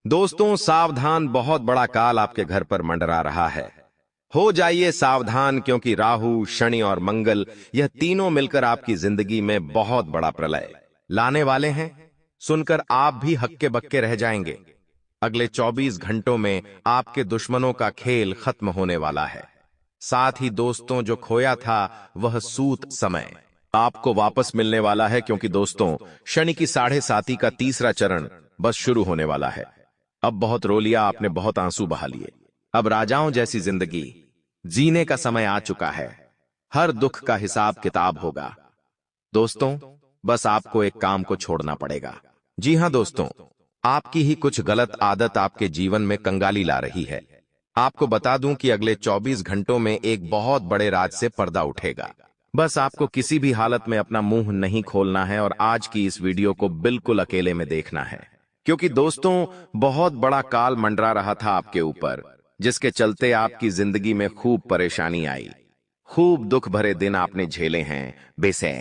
दोस्तों सावधान, बहुत बड़ा काल आपके घर पर मंडरा रहा है। हो जाइए सावधान, क्योंकि राहु, शनि और मंगल यह तीनों मिलकर आपकी जिंदगी में बहुत बड़ा प्रलय लाने वाले हैं। सुनकर आप भी हक्के बक्के रह जाएंगे। अगले 24 घंटों में आपके दुश्मनों का खेल खत्म होने वाला है। साथ ही दोस्तों, जो खोया था वह सूत समय आपको वापस मिलने वाला है, क्योंकि दोस्तों शनि की 7.5 का तीसरा चरण बस शुरू होने वाला है। अब बहुत रो लिया आपने, बहुत आंसू बहा लिए। अब राजाओं जैसी जिंदगी जीने का समय आ चुका है। हर दुख का हिसाब किताब होगा। दोस्तों बस आपको एक काम को छोड़ना पड़ेगा। जी हां दोस्तों, आपकी ही कुछ गलत आदत आपके जीवन में कंगाली ला रही है। आपको बता दूं कि अगले 24 घंटों में एक बहुत बड़े राज से पर्दा उठेगा। बस आपको किसी भी हालत में अपना मुंह नहीं खोलना है और आज की इस वीडियो को बिल्कुल अकेले में देखना है, क्योंकि दोस्तों बहुत बड़ा काल मंडरा रहा था आपके ऊपर, जिसके चलते आपकी जिंदगी में खूब परेशानी आई। खूब दुख भरे दिन आपने झेले हैं, बेसै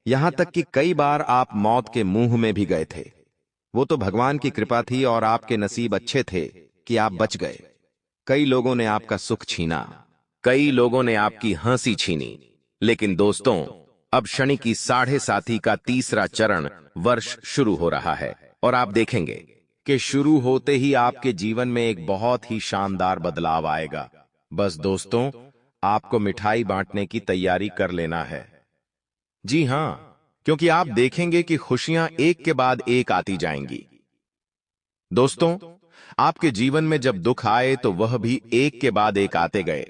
यहां तक कि कई बार आप मौत के मुंह में भी गए थे। वो तो भगवान की कृपा थी और आपके नसीब अच्छे थे कि आप बच गए। कई लोगों ने आपका सुख छीना, कई लोगों ने आपकी हंसी छीनी, लेकिन दोस्तों अब शनि की 7.5 का तीसरा चरण वर्ष शुरू हो रहा है और आप देखेंगे कि शुरू होते ही आपके जीवन में एक बहुत ही शानदार बदलाव आएगा। बस दोस्तों आपको मिठाई बांटने की तैयारी कर लेना है। जी हां, क्योंकि आप देखेंगे कि खुशियां एक के बाद एक आती जाएंगी। दोस्तों आपके जीवन में जब दुख आए तो वह भी एक के बाद एक आते गए,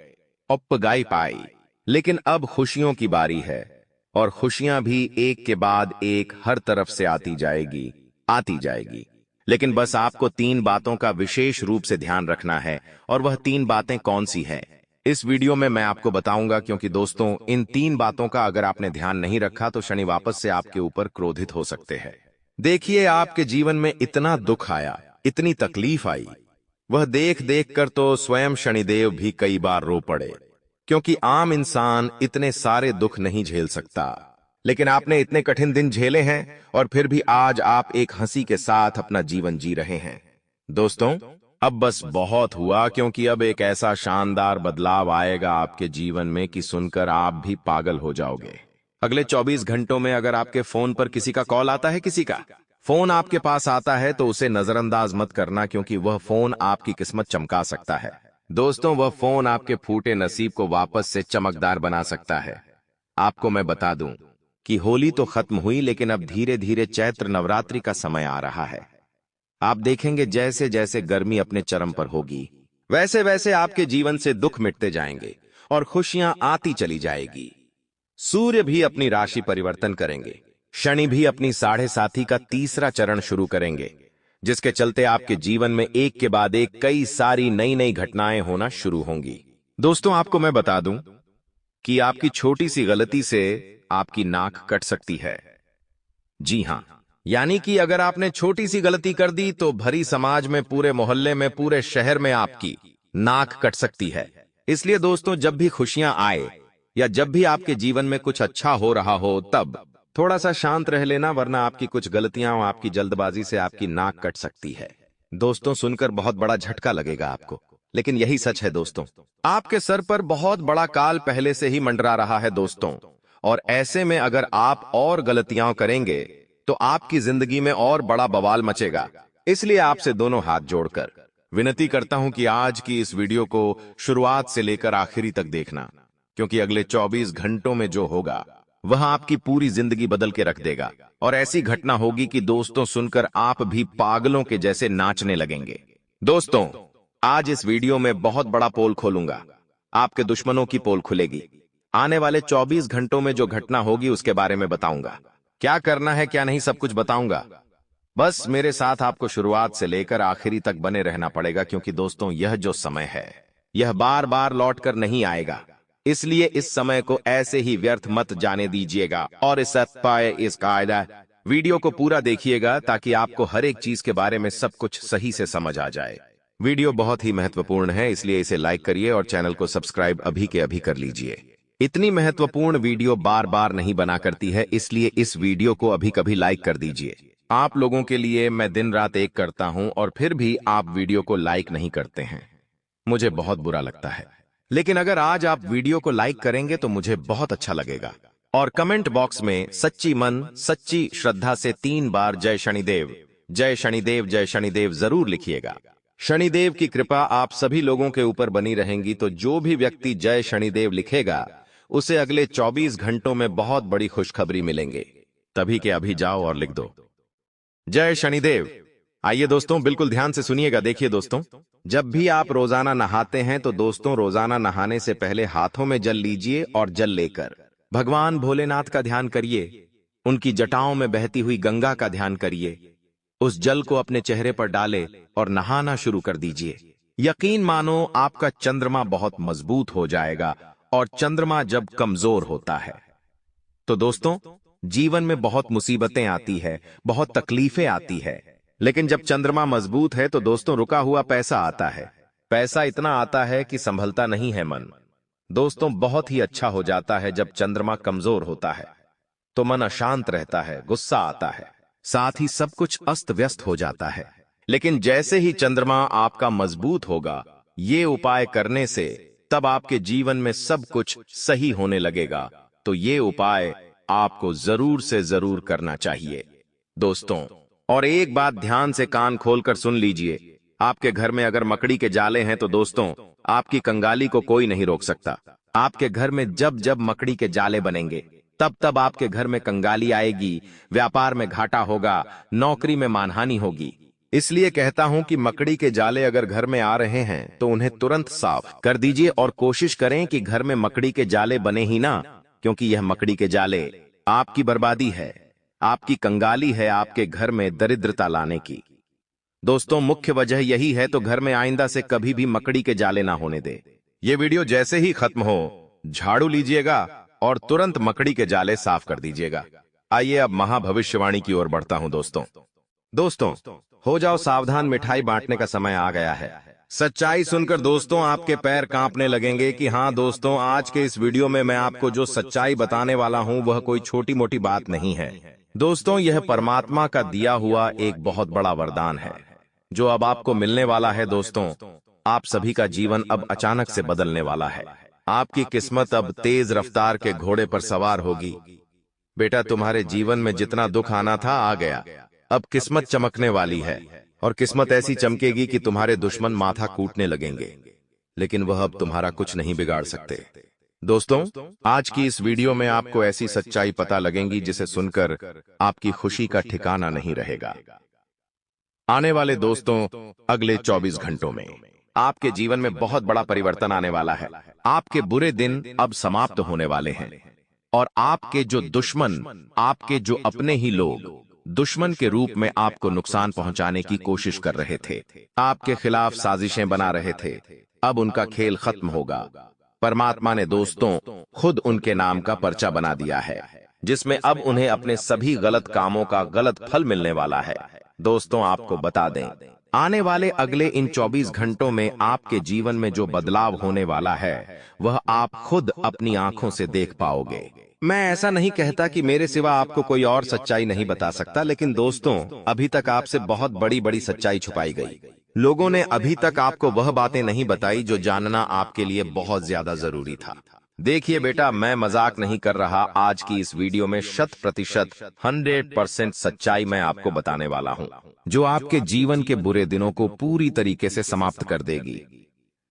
गाई पाई। लेकिन अब खुशियों की बारी है और खुशियां भी एक के बाद एक हर तरफ से आती जाएगी। लेकिन बस आपको 3 बातों का विशेष रूप से ध्यान रखना है, और वह 3 बातें कौन सी है इस वीडियो में मैं आपको बताऊंगा। क्योंकि दोस्तों इन 3 बातों का अगर आपने ध्यान नहीं रखा तो शनि वापस से आपके ऊपर क्रोधित हो सकते हैं। देखिए, आपके जीवन में इतना दुख आया, इतनी तकलीफ आई, वह देख देख कर तो स्वयं शनिदेव भी कई बार रो पड़े, क्योंकि आम इंसान इतने सारे दुख नहीं झेल सकता। लेकिन आपने इतने कठिन दिन झेले हैं और फिर भी आज आप एक हंसी के साथ अपना जीवन जी रहे हैं। दोस्तों अब बस बहुत हुआ, क्योंकि अब एक ऐसा शानदार बदलाव आएगा आपके जीवन में कि सुनकर आप भी पागल हो जाओगे। अगले 24 घंटों में अगर आपके फोन पर किसी का कॉल आता है, किसी का फोन आपके पास आता है, तो उसे नजरअंदाज मत करना, क्योंकि वह फोन आपकी किस्मत चमका सकता है। दोस्तों वह फोन आपके फूटे नसीब को वापस से चमकदार बना सकता है। आपको मैं बता दूं कि होली तो खत्म हुई, लेकिन अब धीरे धीरे चैत्र नवरात्रि का समय आ रहा है। आप देखेंगे जैसे जैसे गर्मी अपने चरम पर होगी, वैसे वैसे आपके जीवन से दुख मिटते जाएंगे और खुशियां आती चली जाएगी। सूर्य भी अपनी राशि परिवर्तन करेंगे, शनि भी अपनी 7.5 का तीसरा चरण शुरू करेंगे, जिसके चलते आपके जीवन में एक के बाद एक कई सारी नई नई घटनाएं होना शुरू होंगी। दोस्तों आपको मैं बता दूं कि आपकी छोटी सी गलती से आपकी नाक कट सकती है। जी हां, यानी कि अगर आपने छोटी सी गलती कर दी तो भरी समाज में, पूरे मोहल्ले में, पूरे शहर में आपकी नाक कट सकती है। इसलिए दोस्तों जब भी खुशियां आए या जब भी आपके जीवन में कुछ अच्छा हो रहा हो, तब थोड़ा सा शांत रह लेना, वरना आपकी कुछ गलतियां और आपकी जल्दबाजी से आपकी नाक कट सकती है। दोस्तों सुनकर बहुत बड़ा झटका लगेगा आपको, लेकिन यही सच है दोस्तों। आपके सर पर बहुत बड़ा काल पहले से ही मंडरा रहा है दोस्तों, और ऐसे में अगर आप और गलतियां करेंगे तो आपकी जिंदगी में और बड़ा बवाल मचेगा। इसलिए आपसे दोनों हाथ जोड़कर विनती करता हूं कि आज की इस वीडियो को शुरुआत से लेकर आखिरी तक देखना, क्योंकि अगले 24 घंटों में जो होगा वह आपकी पूरी जिंदगी बदल के रख देगा। और ऐसी घटना होगी कि दोस्तों सुनकर आप भी पागलों के जैसे नाचने लगेंगे। दोस्तों आज इस वीडियो में बहुत बड़ा पोल खोलूंगा, आपके दुश्मनों की पोल खुलेगी। आने वाले 24 घंटों में जो घटना होगी उसके बारे में बताऊंगा, क्या करना है क्या नहीं सब कुछ बताऊंगा। बस मेरे साथ आपको शुरुआत से लेकर आखिरी तक बने रहना पड़ेगा, क्योंकि दोस्तों यह जो समय है यह बार बार लौट कर नहीं आएगा। इसलिए इस समय को ऐसे ही व्यर्थ मत जाने दीजिएगा और इस कायदा वीडियो को पूरा देखिएगा, ताकि आपको हर एक चीज के बारे में सब कुछ सही से समझ आ जाए। वीडियो बहुत ही महत्वपूर्ण है, इसलिए इसे लाइक करिए और चैनल को सब्सक्राइब अभी के अभी कर लीजिए। इतनी महत्वपूर्ण वीडियो बार बार नहीं बना करती है, इसलिए इस वीडियो को अभी कभी लाइक कर दीजिए। आप लोगों के लिए मैं दिन रात एक करता हूं और फिर भी आप वीडियो को लाइक नहीं करते हैं। मुझे बहुत बुरा लगता है। लेकिन अगर आज आप वीडियो को लाइक करेंगे तो मुझे बहुत अच्छा लगेगा। और कमेंट बॉक्स में सच्ची मन सच्ची श्रद्धा से 3 बार जय शनिदेव, जय शनिदेव, जय शनिदेव जरूर लिखिएगा। शनिदेव की कृपा आप सभी लोगों के ऊपर बनी रहेंगी। तो जो भी व्यक्ति जय शनिदेव लिखेगा उसे अगले 24 घंटों में बहुत बड़ी खुशखबरी मिलेंगे। तभी के अभी जाओ और लिख दो जय शनिदेव। आइए दोस्तों, बिल्कुल ध्यान से सुनिएगा। देखिए दोस्तों, जब भी आप रोजाना नहाते हैं तो दोस्तों रोजाना नहाने से पहले हाथों में जल लीजिए और जल लेकर भगवान भोलेनाथ का ध्यान करिए। उनकी जटाओं में बहती हुई गंगा का ध्यान करिए। उस जल को अपने चेहरे पर डाले और नहाना शुरू कर दीजिए। यकीन मानो आपका चंद्रमा बहुत मजबूत हो जाएगा। और चंद्रमा जब कमजोर होता है तो दोस्तों जीवन में बहुत मुसीबतें आती है, बहुत तकलीफें आती है। लेकिन जब चंद्रमा मजबूत है तो दोस्तों रुका हुआ पैसा आता है। पैसा इतना आता है कि संभलता नहीं है मन। दोस्तों बहुत ही अच्छा हो जाता है जब चंद्रमा कमजोर होता है तो मन अशांत रहता है, गुस्सा आता है, साथ ही सब कुछ अस्त व्यस्त हो जाता है। लेकिन जैसे ही चंद्रमा आपका मजबूत होगा, ये उपाय करने से तब आपके जीवन में सब कुछ सही होने लगेगा। तो ये उपाय आपको जरूर से जरूर करना चाहिए दोस्तों। और एक बात ध्यान से कान खोलकर सुन लीजिए। आपके घर में अगर मकड़ी के जाले हैं तो दोस्तों आपकी कंगाली को कोई नहीं रोक सकता। आपके घर में जब जब मकड़ी के जाले बनेंगे तब तब आपके घर में कंगाली आएगी, व्यापार में घाटा होगा, नौकरी में मानहानि होगी। इसलिए कहता हूं कि मकड़ी के जाले अगर घर में आ रहे हैं तो उन्हें तुरंत साफ कर दीजिए और कोशिश करें कि घर में मकड़ी के जाले बने ही ना, क्योंकि यह मकड़ी के जाले आपकी बर्बादी है, आपकी कंगाली है, आपके घर में दरिद्रता लाने की। दोस्तों मुख्य वजह यही है, तो घर में आइंदा से कभी भी मकड़ी के जाले ना होने दे। ये वीडियो जैसे ही खत्म हो झाड़ू लीजिएगा और तुरंत मकड़ी के जाले साफ कर दीजिएगा। आइए अब महाभविष्यवाणी की ओर बढ़ता हूं दोस्तों हो जाओ सावधान, मिठाई बांटने का समय आ गया है। सच्चाई सुनकर दोस्तों आपके पैर कांपने लगेंगे कि हाँ दोस्तों, आज के इस वीडियो में मैं आपको जो सच्चाई बताने वाला हूं वह कोई छोटी मोटी बात नहीं है। दोस्तों यह परमात्मा का दिया हुआ एक बहुत बड़ा वरदान है जो अब आपको मिलने वाला है। दोस्तों आप सभी का जीवन अब अचानक से बदलने वाला है। आपकी किस्मत अब तेज रफ्तार के घोड़े पर सवार होगी। बेटा तुम्हारे जीवन में जितना दुख आना था आ गया। अब किस्मत चमकने वाली है और किस्मत ऐसी चमकेगी कि तुम्हारे दुश्मन माथा कूटने लगेंगे, लेकिन वह अब तुम्हारा कुछ नहीं बिगाड़ सकते। दोस्तों आज की इस वीडियो में आपको ऐसी सच्चाई पता लगेंगी जिसे सुनकर आपकी खुशी का ठिकाना नहीं रहेगा। आने वाले दोस्तों अगले 24 घंटों में आपके जीवन में बहुत बड़ा परिवर्तन आने वाला है। आपके बुरे दिन अब समाप्त होने वाले हैं और आपके जो दुश्मन, आपके जो अपने ही लोग दुश्मन के रूप में आपको नुकसान पहुंचाने की कोशिश कर रहे थे, आपके खिलाफ साजिशें बना रहे थे, अब उनका खेल खत्म होगा। परमात्मा ने दोस्तों खुद उनके नाम का पर्चा बना दिया है, जिसमें अब उन्हें अपने सभी गलत कामों का गलत फल मिलने वाला है। दोस्तों आपको बता दें, आने वाले अगले इन 24 घंटों में आपके जीवन में जो बदलाव होने वाला है वह आप खुद अपनी आंखों से देख पाओगे। मैं ऐसा नहीं कहता कि मेरे सिवा आपको कोई और सच्चाई नहीं बता सकता, लेकिन दोस्तों अभी तक आपसे बहुत बड़ी बड़ी सच्चाई छुपाई गई। लोगों ने अभी तक आपको वह बातें नहीं बताई जो जानना आपके लिए बहुत ज्यादा जरूरी था। देखिए बेटा, मैं मजाक नहीं कर रहा। आज की इस वीडियो में 100% 100% सच्चाई मैं आपको बताने वाला हूं, जो आपके जीवन के बुरे दिनों को पूरी तरीके से समाप्त कर देगी।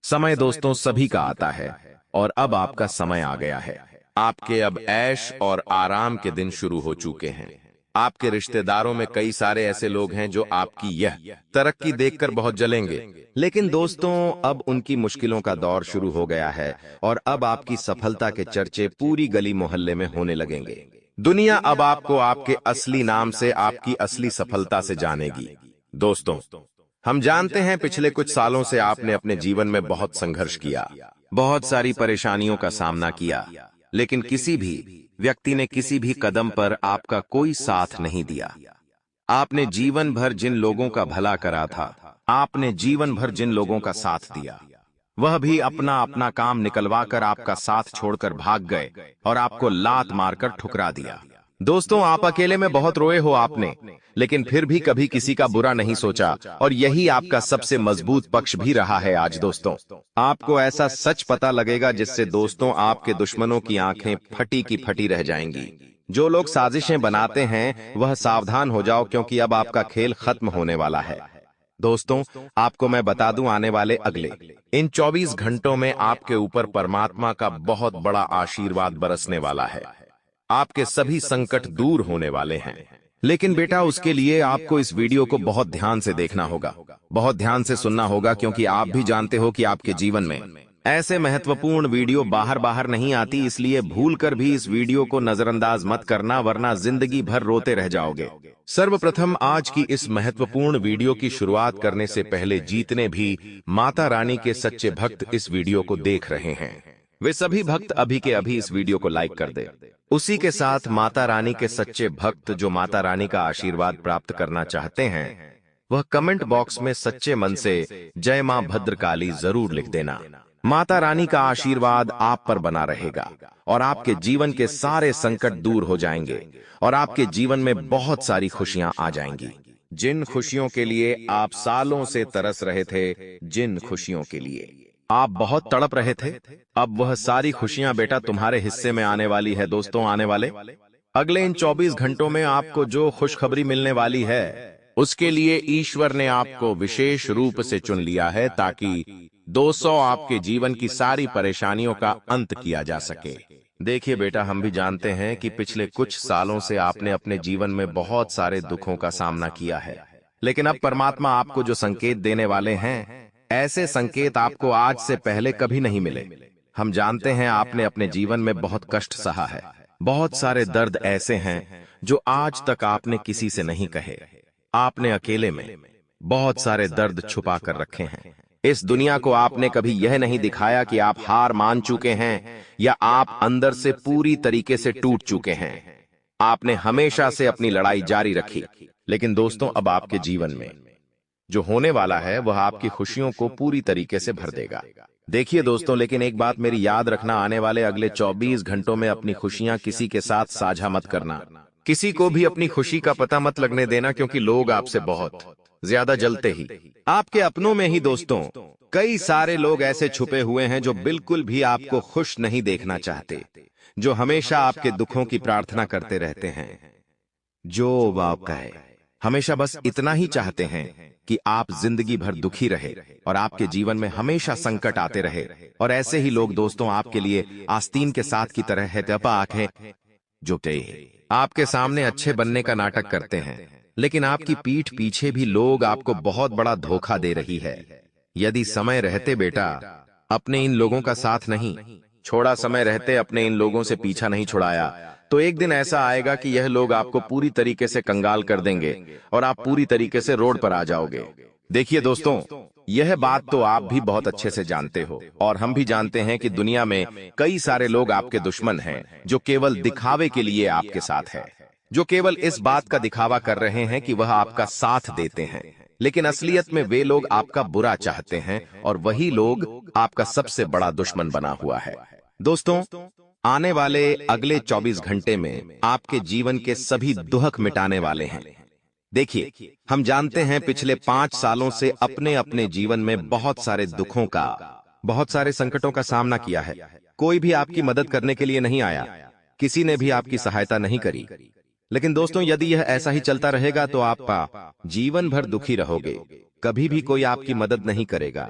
समय दोस्तों सभी का आता है और अब आपका समय आ गया है। आपके अब ऐश और आराम के दिन शुरू हो चुके हैं। आपके रिश्तेदारों में कई सारे ऐसे लोग हैं जो आपकी यह तरक्की देखकर बहुत जलेंगे, लेकिन दोस्तों अब उनकी मुश्किलों का दौर शुरू हो गया है और अब आपकी सफलता के चर्चे पूरी गली मोहल्ले में होने लगेंगे। दुनिया अब आपको आपके असली नाम से, आपकी असली सफलता से जानेगी। दोस्तों हम जानते हैं पिछले कुछ सालों से आपने अपने जीवन में बहुत संघर्ष किया, बहुत सारी परेशानियों का सामना किया, लेकिन किसी भी व्यक्ति ने किसी भी कदम पर आपका कोई साथ नहीं दिया। आपने जीवन भर जिन लोगों का भला करा था, आपने जीवन भर जिन लोगों का साथ दिया, वह भी अपना अपना काम निकलवा कर आपका साथ छोड़कर भाग गए और आपको लात मारकर ठुकरा दिया। दोस्तों, आप अकेले में बहुत रोए हो आपने, लेकिन फिर भी कभी किसी का बुरा नहीं सोचा, और यही आपका सबसे मजबूत पक्ष भी रहा है आज। दोस्तों, आपको ऐसा सच पता लगेगा जिससे दोस्तों आपके दुश्मनों की आंखें फटी की फटी रह जाएंगी। जो लोग साजिशें बनाते हैं वह सावधान हो जाओ, क्योंकि अब आपका खेल खत्म होने वाला है। दोस्तों, आपको मैं बता दूं, आने वाले अगले इन 24 घंटों में आपके ऊपर परमात्मा का बहुत बड़ा आशीर्वाद बरसने वाला है। आपके सभी संकट दूर होने वाले हैं। लेकिन बेटा, उसके लिए आपको इस वीडियो को बहुत ध्यान से देखना होगा, बहुत ध्यान से सुनना होगा, क्योंकि आप भी जानते हो कि आपके जीवन में ऐसे महत्वपूर्ण वीडियो बाहर बाहर नहीं आती। इसलिए भूलकर भी इस वीडियो को नजरअंदाज मत करना, वरना जिंदगी भर रोते रह जाओगे। सर्वप्रथम, आज की इस महत्वपूर्ण वीडियो की शुरुआत करने से पहले जितने भी माता रानी के सच्चे भक्त इस वीडियो को देख रहे हैं, वे सभी भक्त अभी के अभी इस वीडियो को लाइक कर दे। उसी के साथ माता रानी के सच्चे भक्त जो माता रानी का आशीर्वाद प्राप्त करना चाहते हैं, वह कमेंट बॉक्स में सच्चे मन से जय मां भद्रकाली जरूर लिख देना। माता रानी का आशीर्वाद आप पर बना रहेगा और आपके जीवन के सारे संकट दूर हो जाएंगे और आपके जीवन में बहुत सारी खुशियां आ जाएंगी। जिन खुशियों के लिए आप सालों से तरस रहे थे, जिन खुशियों के लिए आप बहुत तड़प रहे थे, अब वह सारी खुशियां बेटा तुम्हारे हिस्से में आने वाली है। दोस्तों, आने वाले अगले इन 24 घंटों में आपको जो खुशखबरी मिलने वाली है, उसके लिए ईश्वर ने आपको विशेष रूप से चुन लिया है, ताकि 200 आपके जीवन की सारी परेशानियों का अंत किया जा सके। देखिए बेटा, हम भी जानते हैं कि पिछले कुछ सालों से आपने अपने जीवन में बहुत सारे दुखों का सामना किया है, लेकिन अब परमात्मा आपको जो संकेत देने वाले हैं, ऐसे संकेत आपको आज से पहले कभी नहीं मिले। हम जानते हैं आपने अपने जीवन में बहुत कष्ट सहा है, बहुत सारे दर्द ऐसे हैं जो आज तक आपने किसी से नहीं कहे। आपने अकेले में बहुत सारे दर्द छुपा कर रखे हैं। इस दुनिया को आपने कभी यह नहीं दिखाया कि आप हार मान चुके हैं या आप अंदर से पूरी तरीके से टूट चुके हैं। आपने हमेशा से अपनी लड़ाई जारी रखी। लेकिन दोस्तों, अब आपके जीवन में जो होने वाला है वह आपकी खुशियों को पूरी तरीके से भर देगा। देखिए दोस्तों, लेकिन एक बात मेरी याद रखना, आने वाले अगले 24 घंटों में अपनी खुशियां किसी के साथ साझा मत करना। किसी को भी अपनी खुशी का पता मत लगने देना, क्योंकि लोग आपसे बहुत ज्यादा जलते ही आपके अपनों में ही। दोस्तों, कई सारे लोग ऐसे छुपे हुए हैं जो बिल्कुल भी आपको खुश नहीं देखना चाहते, जो हमेशा आपके दुखों की प्रार्थना करते रहते हैं, जो आपका है हमेशा बस इतना ही चाहते हैं कि आप जिंदगी भर दुखी रहे और आपके जीवन में हमेशा संकट आते रहे। और ऐसे ही लोग दोस्तों आपके लिए आस्तीन के साथ की तरह है, तपा आंखें जो आपके सामने अच्छे बनने का नाटक करते हैं, लेकिन आपकी पीठ पीछे भी लोग आपको बहुत बड़ा धोखा दे रही है। यदि समय रहते बेटा अपने इन लोगों का साथ नहीं छोड़ा, समय रहते अपने इन लोगों से पीछा नहीं छुड़ाया, तो एक दिन ऐसा आएगा कि यह लोग आपको पूरी तरीके से कंगाल कर देंगे और आप पूरी तरीके से रोड पर आ जाओगे। देखिए दोस्तों, यह बात तो आप भी बहुत अच्छे से जानते हो और हम भी जानते हैं कि दुनिया में कई सारे लोग आपके दुश्मन हैं, जो केवल दिखावे के लिए आपके साथ है, जो केवल इस बात का दिखावा कर रहे हैं कि वह आपका साथ देते हैं, लेकिन असलियत में वे लोग आपका बुरा चाहते हैं और वही लोग आपका सबसे बड़ा दुश्मन बना हुआ है। दोस्तों, आने वाले अगले 24 घंटे में आपके जीवन के सभी दुख मिटाने वाले हैं। देखिए, हम जानते हैं पिछले 5 सालों से अपने अपने जीवन में बहुत सारे दुखों का, बहुत सारे संकटों का सामना किया है। कोई भी आपकी मदद करने के लिए नहीं आया, किसी ने भी आपकी सहायता नहीं करी। लेकिन दोस्तों, यदि यह ऐसा ही चलता रहेगा तो आप जीवन भर दुखी रहोगे, कभी भी कोई आपकी मदद नहीं करेगा।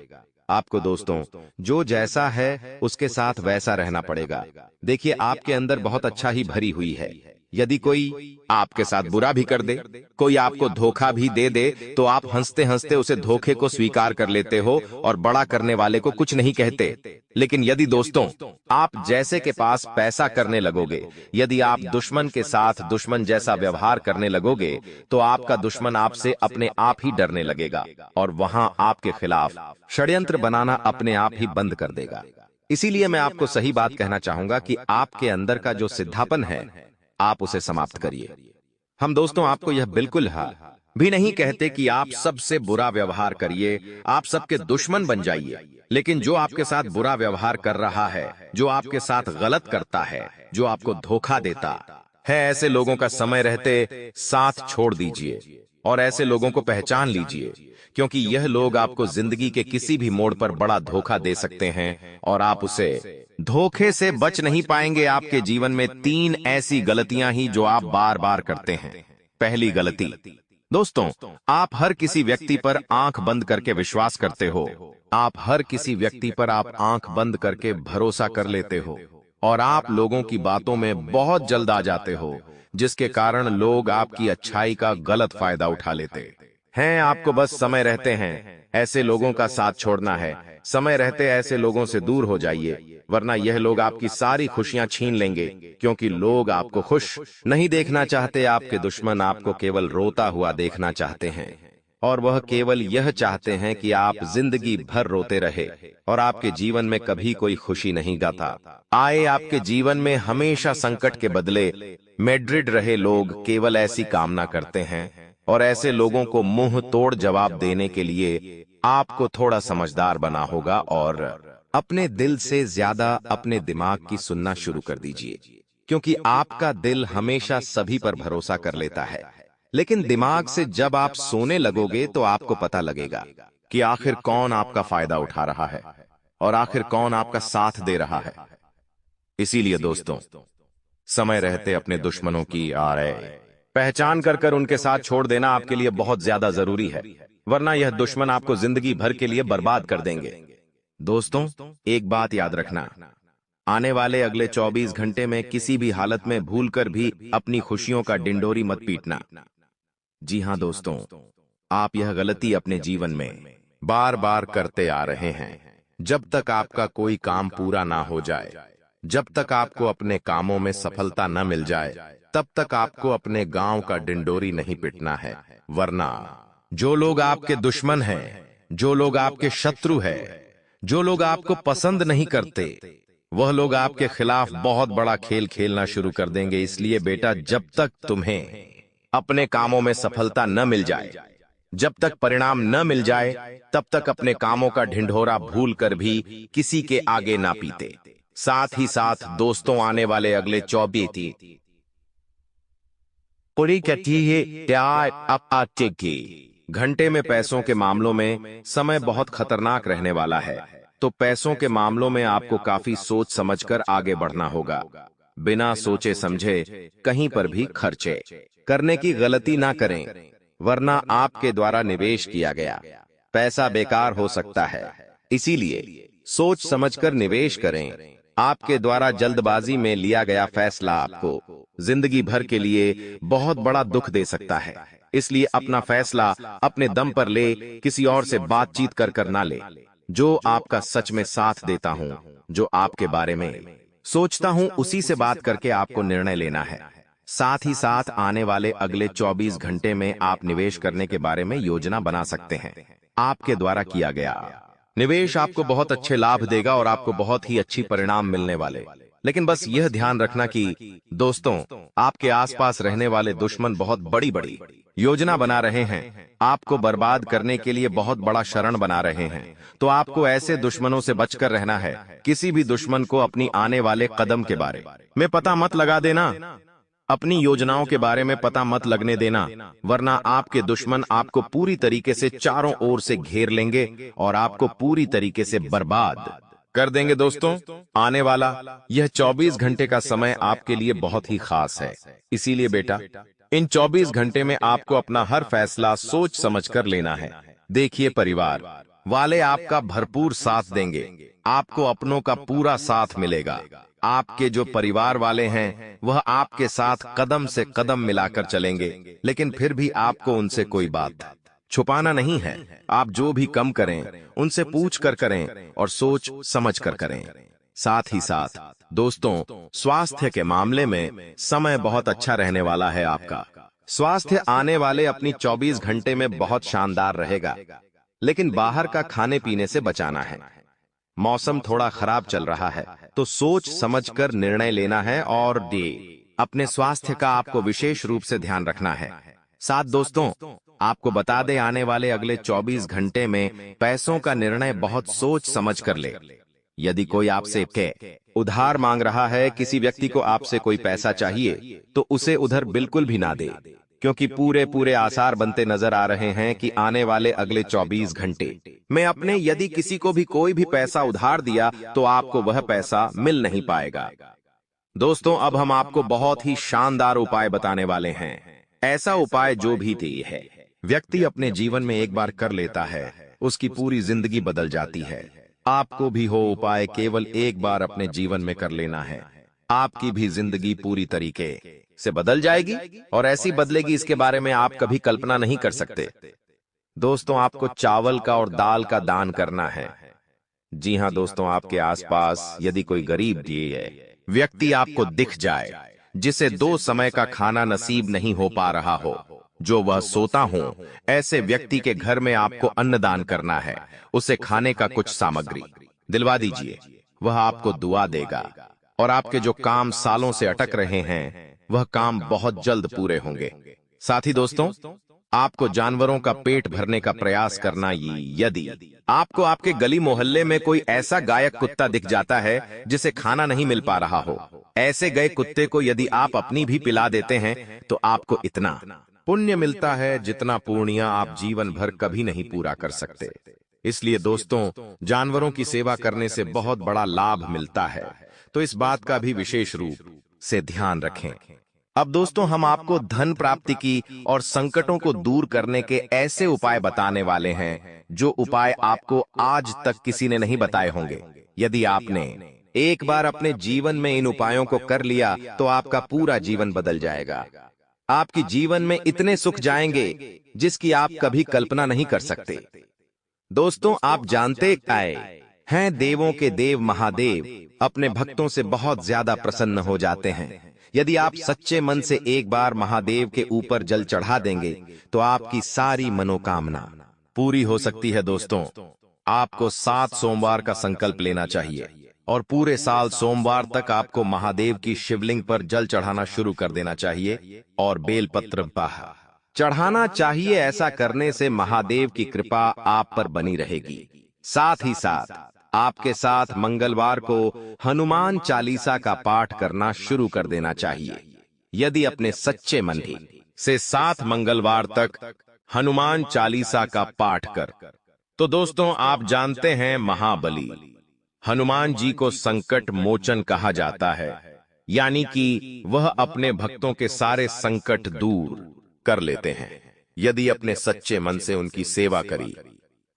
आपको दोस्तों जो जैसा है उसके साथ वैसा रहना पड़ेगा। देखिए, आपके अंदर बहुत अच्छा ही भरी हुई है। यदि कोई आपके साथ बुरा भी कर दे, कोई आपको धोखा भी दे दे, तो आप हंसते हंसते उसे धोखे को स्वीकार कर लेते हो और बड़ा करने वाले को कुछ नहीं कहते। लेकिन यदि दोस्तों आप जैसे के पास पैसा करने लगोगे, यदि आप दुश्मन के साथ दुश्मन जैसा व्यवहार करने लगोगे, तो आपका दुश्मन आपसे अपने आप ही डरने लगेगा और वहां आपके खिलाफ षड्यंत्र बनाना अपने आप ही बंद कर देगा। इसीलिए मैं आपको सही बात कहना चाहूंगा कि आपके अंदर का जो सिद्धापन है, आप उसे समाप्त करिए। हम दोस्तों आपको यह बिल्कुल भी नहीं कहते कि आप सबसे बुरा व्यवहार करिए, आप सबके दुश्मन बन जाइए। लेकिन जो आपके साथ बुरा व्यवहार कर रहा है, जो आपके साथ गलत करता है, जो आपको धोखा देता, है ऐसे लोगों का समय रहते साथ छोड़ दीजिए और ऐसे लोगों को पहचान लीजिए, क्योंकि यह लोग आपको जिंदगी के किसी भी मोड़ पर बड़ा धोखा दे सकते हैं और आप उसे धोखे से बच नहीं पाएंगे। आपके जीवन में 3 ऐसी गलतियां ही जो आप बार बार करते हैं। पहली गलती, दोस्तों, आप हर किसी व्यक्ति पर आंख बंद करके विश्वास करते हो। आप हर किसी व्यक्ति पर आप आंख बंद करके भरोसा कर लेते हो और आप लोगों की बातों में बहुत जल्द आ जाते हो, जिसके कारण लोग आपकी अच्छाई का गलत फायदा उठा लेते हैं। आपको बस समय रहते हैं ऐसे लोगों का साथ छोड़ना है। समय रहते ऐसे लोगों से दूर हो जाइए, वरना यह लोग आपकी सारी खुशियां छीन लेंगे, क्योंकि लोग आपको खुश नहीं देखना चाहते। आपके दुश्मन आपको केवल रोता हुआ देखना चाहते हैं और वह केवल यह चाहते हैं कि आप जिंदगी भर रोते रहे और आपके जीवन में कभी कोई खुशी नहीं गाता आए। आपके जीवन में हमेशा संकट के बदले मैड्रिड रहे लोग केवल ऐसी कामना करते हैं और ऐसे लोगों को मुंह तोड़ जवाब देने के लिए आपको थोड़ा समझदार बना होगा और अपने दिल से ज्यादा अपने दिमाग की सुनना शुरू कर दीजिए, क्योंकि आपका दिल हमेशा सभी पर भरोसा कर लेता है, लेकिन दिमाग से जब आप सोने लगोगे तो आपको पता लगेगा कि आखिर कौन आपका फायदा उठा रहा है और आखिर कौन आपका साथ दे रहा है। इसीलिए दोस्तों, समय रहते अपने दुश्मनों की पहचान कर उनके साथ छोड़ देना आपके लिए बहुत ज्यादा जरूरी है, वरना यह दुश्मन आपको जिंदगी भर के लिए बर्बाद कर देंगे। दोस्तों, एक बात याद रखना, आने वाले अगले 24 घंटे में किसी भी हालत में भूलकर भी अपनी खुशियों का डिंडोरी मत पीटना। जी हां दोस्तों, आप यह गलती अपने जीवन में बार बार करते आ रहे हैं। जब तक आपका कोई काम पूरा ना हो जाए, जब तक आपको अपने कामों में सफलता न मिल जाए, तब तक आपको अपने गांव का डिंडोरी नहीं पिटना है, वरना जो लोग आपके दुश्मन हैं, जो लोग आपके शत्रु हैं, जो लोग आपको पसंद नहीं करते, वह लोग आपके खिलाफ बहुत बड़ा खेल खेलना शुरू कर देंगे। इसलिए बेटा, जब तक तुम्हें अपने कामों में सफलता न मिल जाए, जब तक परिणाम न मिल जाए, तब तक अपने कामों का ढिंढोरा भूल कर भी किसी के आगे ना पीते। साथ ही साथ दोस्तों, आने वाले अगले 24 घंटे में पैसों के मामलों में समय बहुत खतरनाक रहने वाला है, तो पैसों के मामलों में आपको काफी सोच समझकर आगे बढ़ना होगा। बिना सोचे समझे कहीं पर भी खर्चे करने की गलती ना करें, वरना आपके द्वारा निवेश किया गया पैसा बेकार हो सकता है। इसीलिए सोच समझकर निवेश करें। आपके द्वारा जल्दबाजी में लिया गया फैसला आपको जिंदगी भर के लिए बहुत बड़ा दुख दे सकता है। इसलिए अपना फैसला अपने दम पर ले, किसी और से बातचीत कर ना ले। जो आपका सच में साथ देता हूं, जो आपके बारे में सोचता हूं, उसी से बात करके आपको निर्णय लेना है। साथ ही साथ आने वाले अगले 24 घंटे में आप निवेश करने के बारे में योजना बना सकते हैं। आपके द्वारा किया गया निवेश आपको बहुत अच्छे लाभ देगा और आपको बहुत ही अच्छी परिणाम मिलने वाले। लेकिन बस यह ध्यान रखना कि दोस्तों, आपके आसपास रहने वाले दुश्मन बहुत बड़ी बड़ी योजना बना रहे हैं, आपको बर्बाद करने के लिए बहुत बड़ा शरण बना रहे हैं। तो आपको ऐसे दुश्मनों से बचकर रहना है। किसी भी दुश्मन को अपनी आने वाले कदम के बारे में पता मत लगा देना, अपनी योजनाओं के बारे में पता मत लगने देना, वरना आपके दुश्मन आपको पूरी तरीके से चारों ओर से घेर लेंगे और आपको पूरी तरीके से बर्बाद कर देंगे। दोस्तों, आने वाला यह 24 घंटे का समय आपके लिए बहुत ही खास है। इसीलिए बेटा, इन 24 घंटे में आपको अपना हर फैसला सोच समझकर लेना है। देखिए, परिवार वाले आपका भरपूर साथ देंगे, आपको अपनों का पूरा साथ मिलेगा। आपके जो परिवार वाले हैं वह आपके साथ कदम से कदम मिलाकर चलेंगे, लेकिन फिर भी आपको उनसे कोई बात छुपाना नहीं है। आप जो भी कम करें उनसे पूछ कर करें और सोच समझ कर करें। साथ ही साथ दोस्तों, स्वास्थ्य के मामले में समय बहुत अच्छा रहने वाला है। आपका स्वास्थ्य आने वाले अपनी 24 घंटे में बहुत शानदार रहेगा, लेकिन बाहर का खाने पीने से बचाना है। मौसम थोड़ा खराब चल रहा है, तो सोच समझकर निर्णय लेना है और अपने स्वास्थ्य का आपको विशेष रूप से ध्यान रखना है। साथ दोस्तों, आपको बता दें, आने वाले अगले 24 घंटे में पैसों का निर्णय बहुत सोच समझ कर ले। यदि कोई आपसे उधार मांग रहा है, किसी व्यक्ति को आपसे कोई पैसा चाहिए, तो उसे उधर बिल्कुल भी ना दे, क्योंकि पूरे पूरे आसार बनते नजर आ रहे हैं कि आने वाले अगले 24 घंटे में अपने यदि किसी को भी कोई भी पैसा उधार दिया तो आपको वह पैसा मिल नहीं पाएगा। दोस्तों, अब हम आपको बहुत ही शानदार उपाय बताने वाले हैं। ऐसा उपाय जो भी है व्यक्ति अपने जीवन में एक बार कर लेता है, उसकी पूरी जिंदगी बदल जाती है। आपको भी हो उपाय केवल एक बार अपने जीवन में कर लेना है, आपकी भी जिंदगी पूरी तरीके से बदल जाएगी और ऐसी बदलेगी इसके बारे में आप कभी कल्पना नहीं कर सकते। दोस्तों, आपको चावल का और दाल का दान करना है। जी हां दोस्तों, आपके आसपास यदि कोई गरीब व्यक्ति आपको दिख जाए, जिसे 2 समय का खाना नसीब नहीं हो पा रहा हो, जो वह सोता हो, ऐसे व्यक्ति के घर में आपको अन्नदान करना है। उसे खाने का कुछ सामग्री दिलवा दीजिए, वह आपको दुआ देगा और आपके जो काम सालों से अटक रहे हैं वह काम बहुत जल्द पूरे होंगे। साथ ही दोस्तों, आपको जानवरों का पेट भरने का प्रयास करना। यदि आपको आपके गली मोहल्ले में कोई ऐसा गायक कुत्ता दिख जाता है जिसे खाना नहीं मिल पा रहा हो, ऐसे गए कुत्ते को यदि आप अपनी भी पिला देते हैं तो आपको इतना पुण्य मिलता है जितना पुण्य आप जीवन भर कभी नहीं पूरा कर सकते। इसलिए दोस्तों, जानवरों की सेवा करने से बहुत बड़ा लाभ मिलता है, तो इस बात का भी विशेष रूप से ध्यान रखें। अब दोस्तों, हम आपको धन प्राप्ति की और संकटों को दूर करने के ऐसे उपाय बताने वाले हैं जो उपाय आपको आज तक किसी ने नहीं बताए होंगे। यदि आपने एक बार अपने जीवन में इन उपायों को कर लिया तो आपका पूरा जीवन बदल जाएगा। आपकी जीवन में इतने सुख जाएंगे जिसकी आप कभी कल्पना नहीं कर सकते। दोस्तों, आप जानते हैं देवों के देव महादेव अपने भक्तों से बहुत ज्यादा प्रसन्न हो जाते हैं। यदि आप सच्चे मन से एक बार महादेव के ऊपर जल चढ़ा देंगे तो आपकी सारी मनोकामना पूरी हो सकती है। दोस्तों, आपको 7 सोमवार का संकल्प लेना चाहिए और पूरे साल सोमवार तक आपको महादेव की शिवलिंग पर जल चढ़ाना शुरू कर देना चाहिए और बेलपत्र चढ़ाना चाहिए। ऐसा करने से महादेव की कृपा आप पर बनी रहेगी। साथ ही साथ आपके साथ मंगलवार को हनुमान चालीसा का पाठ करना शुरू कर देना चाहिए। यदि अपने सच्चे मन से 7 मंगलवार तक हनुमान चालीसा का पाठ कर, तो दोस्तों आप जानते हैं महाबली हनुमान जी को संकट मोचन कहा जाता है, यानी कि वह अपने भक्तों के सारे संकट दूर कर लेते हैं। यदि अपने सच्चे मन से उनकी सेवा करी,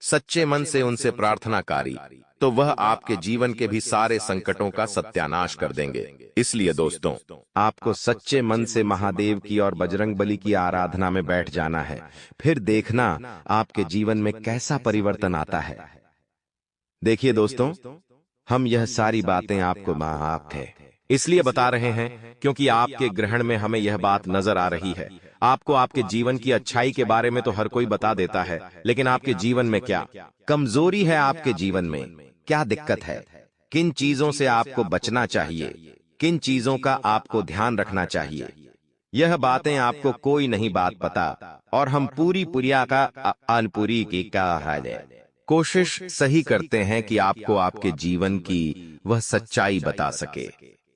सच्चे मन से उनसे प्रार्थना करी, तो वह आपके जीवन के भी सारे संकटों का सत्यानाश कर देंगे। इसलिए दोस्तों, आपको सच्चे मन से महादेव की और बजरंगबली की आराधना में बैठ जाना है। फिर देखना आपके जीवन में कैसा परिवर्तन आता है। देखिए दोस्तों, हम यह सारी बातें आपको इसलिए बता रहे हैं क्योंकि आपके ग्रहण में हमें यह बात नजर आ रही है। आपको आपके जीवन की अच्छाई के बारे में तो हर कोई बता देता है, लेकिन आपके जीवन में क्या कमजोरी है, आपके जीवन में क्या दिक्कत है, किन चीजों से आपको बचना चाहिए, किन चीजों का आपको ध्यान रखना चाहिए, यह बातें आपको कोई नहीं बात पता और हम पूरी पुरिया का अनपुरी की कोशिश सही करते हैं कि आपको आपके जीवन की वह सच्चाई बता सके।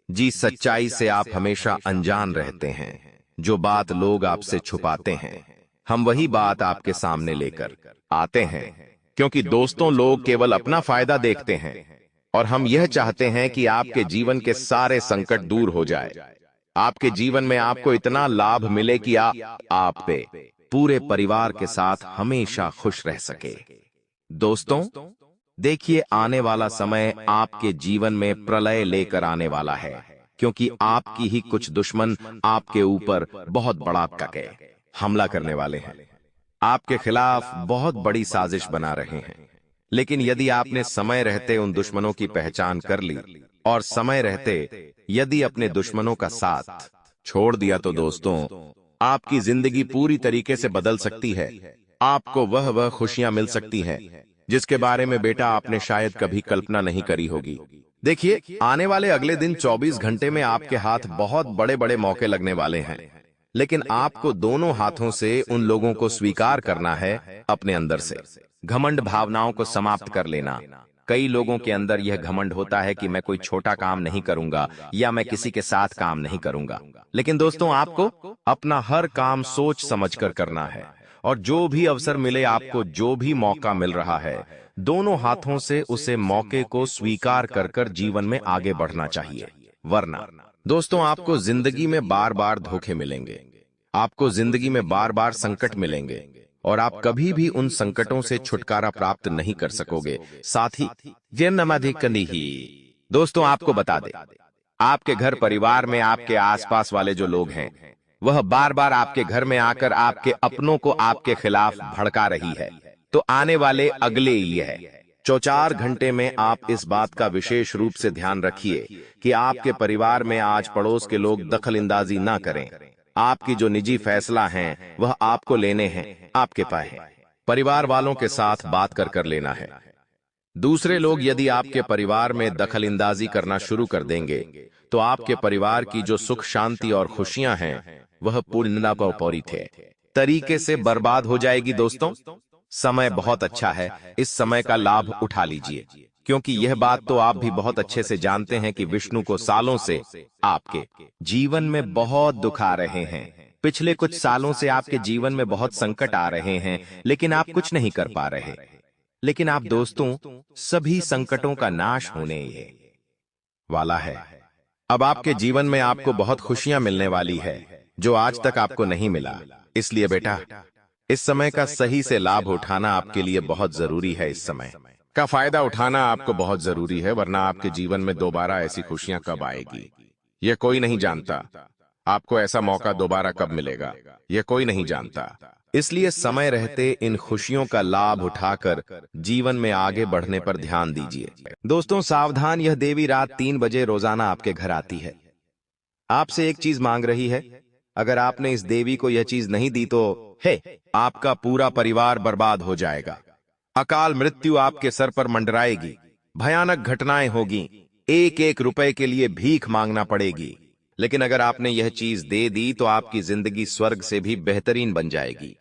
जी, सच्चाई से आप हमेशा अनजान रहते हैं। जो बात लोग आपसे छुपाते हैं, हम वही बात आपके सामने लेकर आते हैं, क्योंकि दोस्तों लोग केवल अपना फायदा देखते हैं और हम यह चाहते हैं कि आपके जीवन के सारे संकट दूर हो जाए, आपके जीवन में आपको इतना लाभ मिले कि आप पूरे परिवार के साथ हमेशा खुश रह सके। दोस्तों देखिए, आने वाला समय आपके जीवन में प्रलय लेकर आने वाला है, क्योंकि आपकी ही कुछ दुश्मन आपके ऊपर बहुत बड़ा हमला करने वाले हैं, आपके खिलाफ बहुत बड़ी साजिश बना रहे हैं। लेकिन यदि आपने समय रहते उन दुश्मनों की पहचान कर ली और समय रहते यदि अपने दुश्मनों का साथ छोड़ दिया, तो दोस्तों आपकी जिंदगी पूरी तरीके से बदल सकती है। आपको वह खुशियां मिल सकती हैं जिसके बारे में बेटा आपने शायद कभी कल्पना नहीं करी होगी। देखिए, आने वाले अगले दिन 24 घंटे में आपके हाथ बहुत बड़े बड़े मौके लगने वाले हैं, लेकिन आपको दोनों हाथों से उन लोगों को स्वीकार करना है, अपने अंदर से घमंड भावनाओं को समाप्त कर लेना, कई लोगों के अंदर यह घमंड होता है कि मैं कोई छोटा काम नहीं करूंगा या मैं किसी के साथ काम नहीं करूंगा। लेकिन दोस्तों, आपको अपना हर काम सोच समझकर करना है और जो भी अवसर मिले, आपको जो भी मौका मिल रहा है, दोनों हाथों से उसे मौके को स्वीकार कर कर जीवन में आगे बढ़ना चाहिए। वरना दोस्तों, आपको जिंदगी में बार बार धोखे मिलेंगे, आपको जिंदगी में बार बार संकट मिलेंगे और आप कभी भी उन संकटों से छुटकारा प्राप्त नहीं कर सकोगे। साथ ही ही दोस्तों, आपको बता दे, आपके घर परिवार में आपके आसपास वाले जो लोग हैं, वह बार बार आपके घर में आकर आपके अपनों को आपके खिलाफ भड़का रही है। तो आने वाले अगले यह 4 घंटे में आप इस बात का विशेष रूप से ध्यान रखिए कि आपके परिवार में आज पड़ोस के लोग दखलंदाजी ना करें। आपकी जो निजी फैसला हैं वह आपको लेने हैं, आपके पास है। परिवार वालों के साथ बात कर लेना है। दूसरे लोग यदि आपके परिवार में दखलंदाजी करना शुरू कर देंगे तो आपके परिवार की जो सुख शांति और खुशियां हैं वह पूर्ण पौरी थे तरीके से बर्बाद हो जाएगी। दोस्तों, समय बहुत अच्छा है, इस समय का लाभ उठा लीजिए, क्योंकि यह बात तो आप भी बहुत अच्छे से जानते हैं कि विष्णु को सालों से आपके जीवन में बहुत दुख आ रहे हैं। पिछले कुछ सालों से आपके जीवन में बहुत संकट आ रहे हैं, लेकिन आप कुछ नहीं कर पा रहे। लेकिन आप दोस्तों, सभी संकटों का नाश होने वाला है। अब आपके जीवन में आपको बहुत खुशियां मिलने वाली है जो आज तक आपको नहीं मिला। इसलिए बेटा, इस समय का सही से लाभ उठाना आपके लिए बहुत जरूरी है। इस समय का फायदा उठाना आपको बहुत जरूरी है, वरना आपके जीवन में दोबारा ऐसी खुशियां कब आएगी यह कोई नहीं जानता। आपको ऐसा मौका दोबारा कब मिलेगा यह कोई नहीं जानता। इसलिए समय रहते इन खुशियों का लाभ उठाकर जीवन में आगे बढ़ने पर ध्यान दीजिए। दोस्तों सावधान, यह देवी रात 3 बजे रोजाना आपके घर आती है, आपसे एक चीज मांग रही है। अगर आपने इस देवी को यह चीज नहीं दी तो आपका पूरा परिवार बर्बाद हो जाएगा। अकाल मृत्यु आपके सर पर मंडराएगी, भयानक घटनाएं होगी, 1-1 रुपए के लिए भीख मांगना पड़ेगी। लेकिन अगर आपने यह चीज दे दी तो आपकी जिंदगी स्वर्ग से भी बेहतरीन बन जाएगी।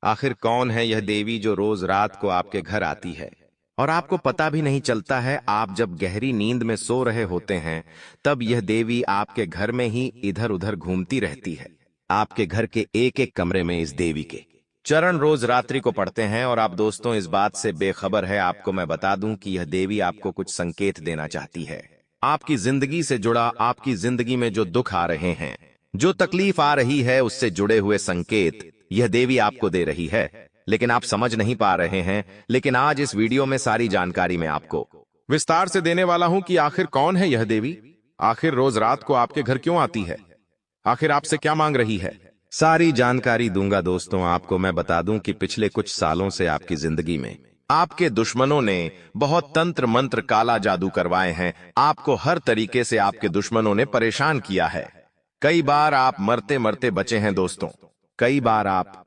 आखिर कौन है यह देवी जो रोज रात को आपके घर आती है और आपको पता भी नहीं चलता है? आप जब गहरी नींद में सो रहे होते हैं तब यह देवी आपके घर में ही इधर उधर घूमती रहती है। आपके घर के एक कमरे में इस देवी के चरण रोज रात्रि को पढ़ते हैं। और आप दोस्तों इस बात से बेखबर है, आपको मैं बता दूं कि यह देवी आपको कुछ संकेत देना चाहती है। आपकी जिंदगी से जुड़ा, आपकी जिंदगी में जो दुख आ रहे हैं, जो तकलीफ आ रही है, उससे जुड़े हुए संकेत यह देवी आपको दे रही है, लेकिन आप समझ नहीं पा रहे हैं। लेकिन आज इस वीडियो में सारी जानकारी मैं आपको विस्तार से देने वाला हूं कि आखिर कौन है यह देवी, आखिर रोज रात को आपके घर क्यों आती है, आखिर आपसे क्या मांग रही है, सारी जानकारी दूंगा। दोस्तों आपको मैं बता दूं कि पिछले कुछ सालों से आपकी जिंदगी में आपके दुश्मनों ने बहुत तंत्र मंत्र काला जादू करवाए हैं। आपको हर तरीके से आपके दुश्मनों ने परेशान किया है। कई बार आप मरते मरते बचे हैं दोस्तों, कई बार आप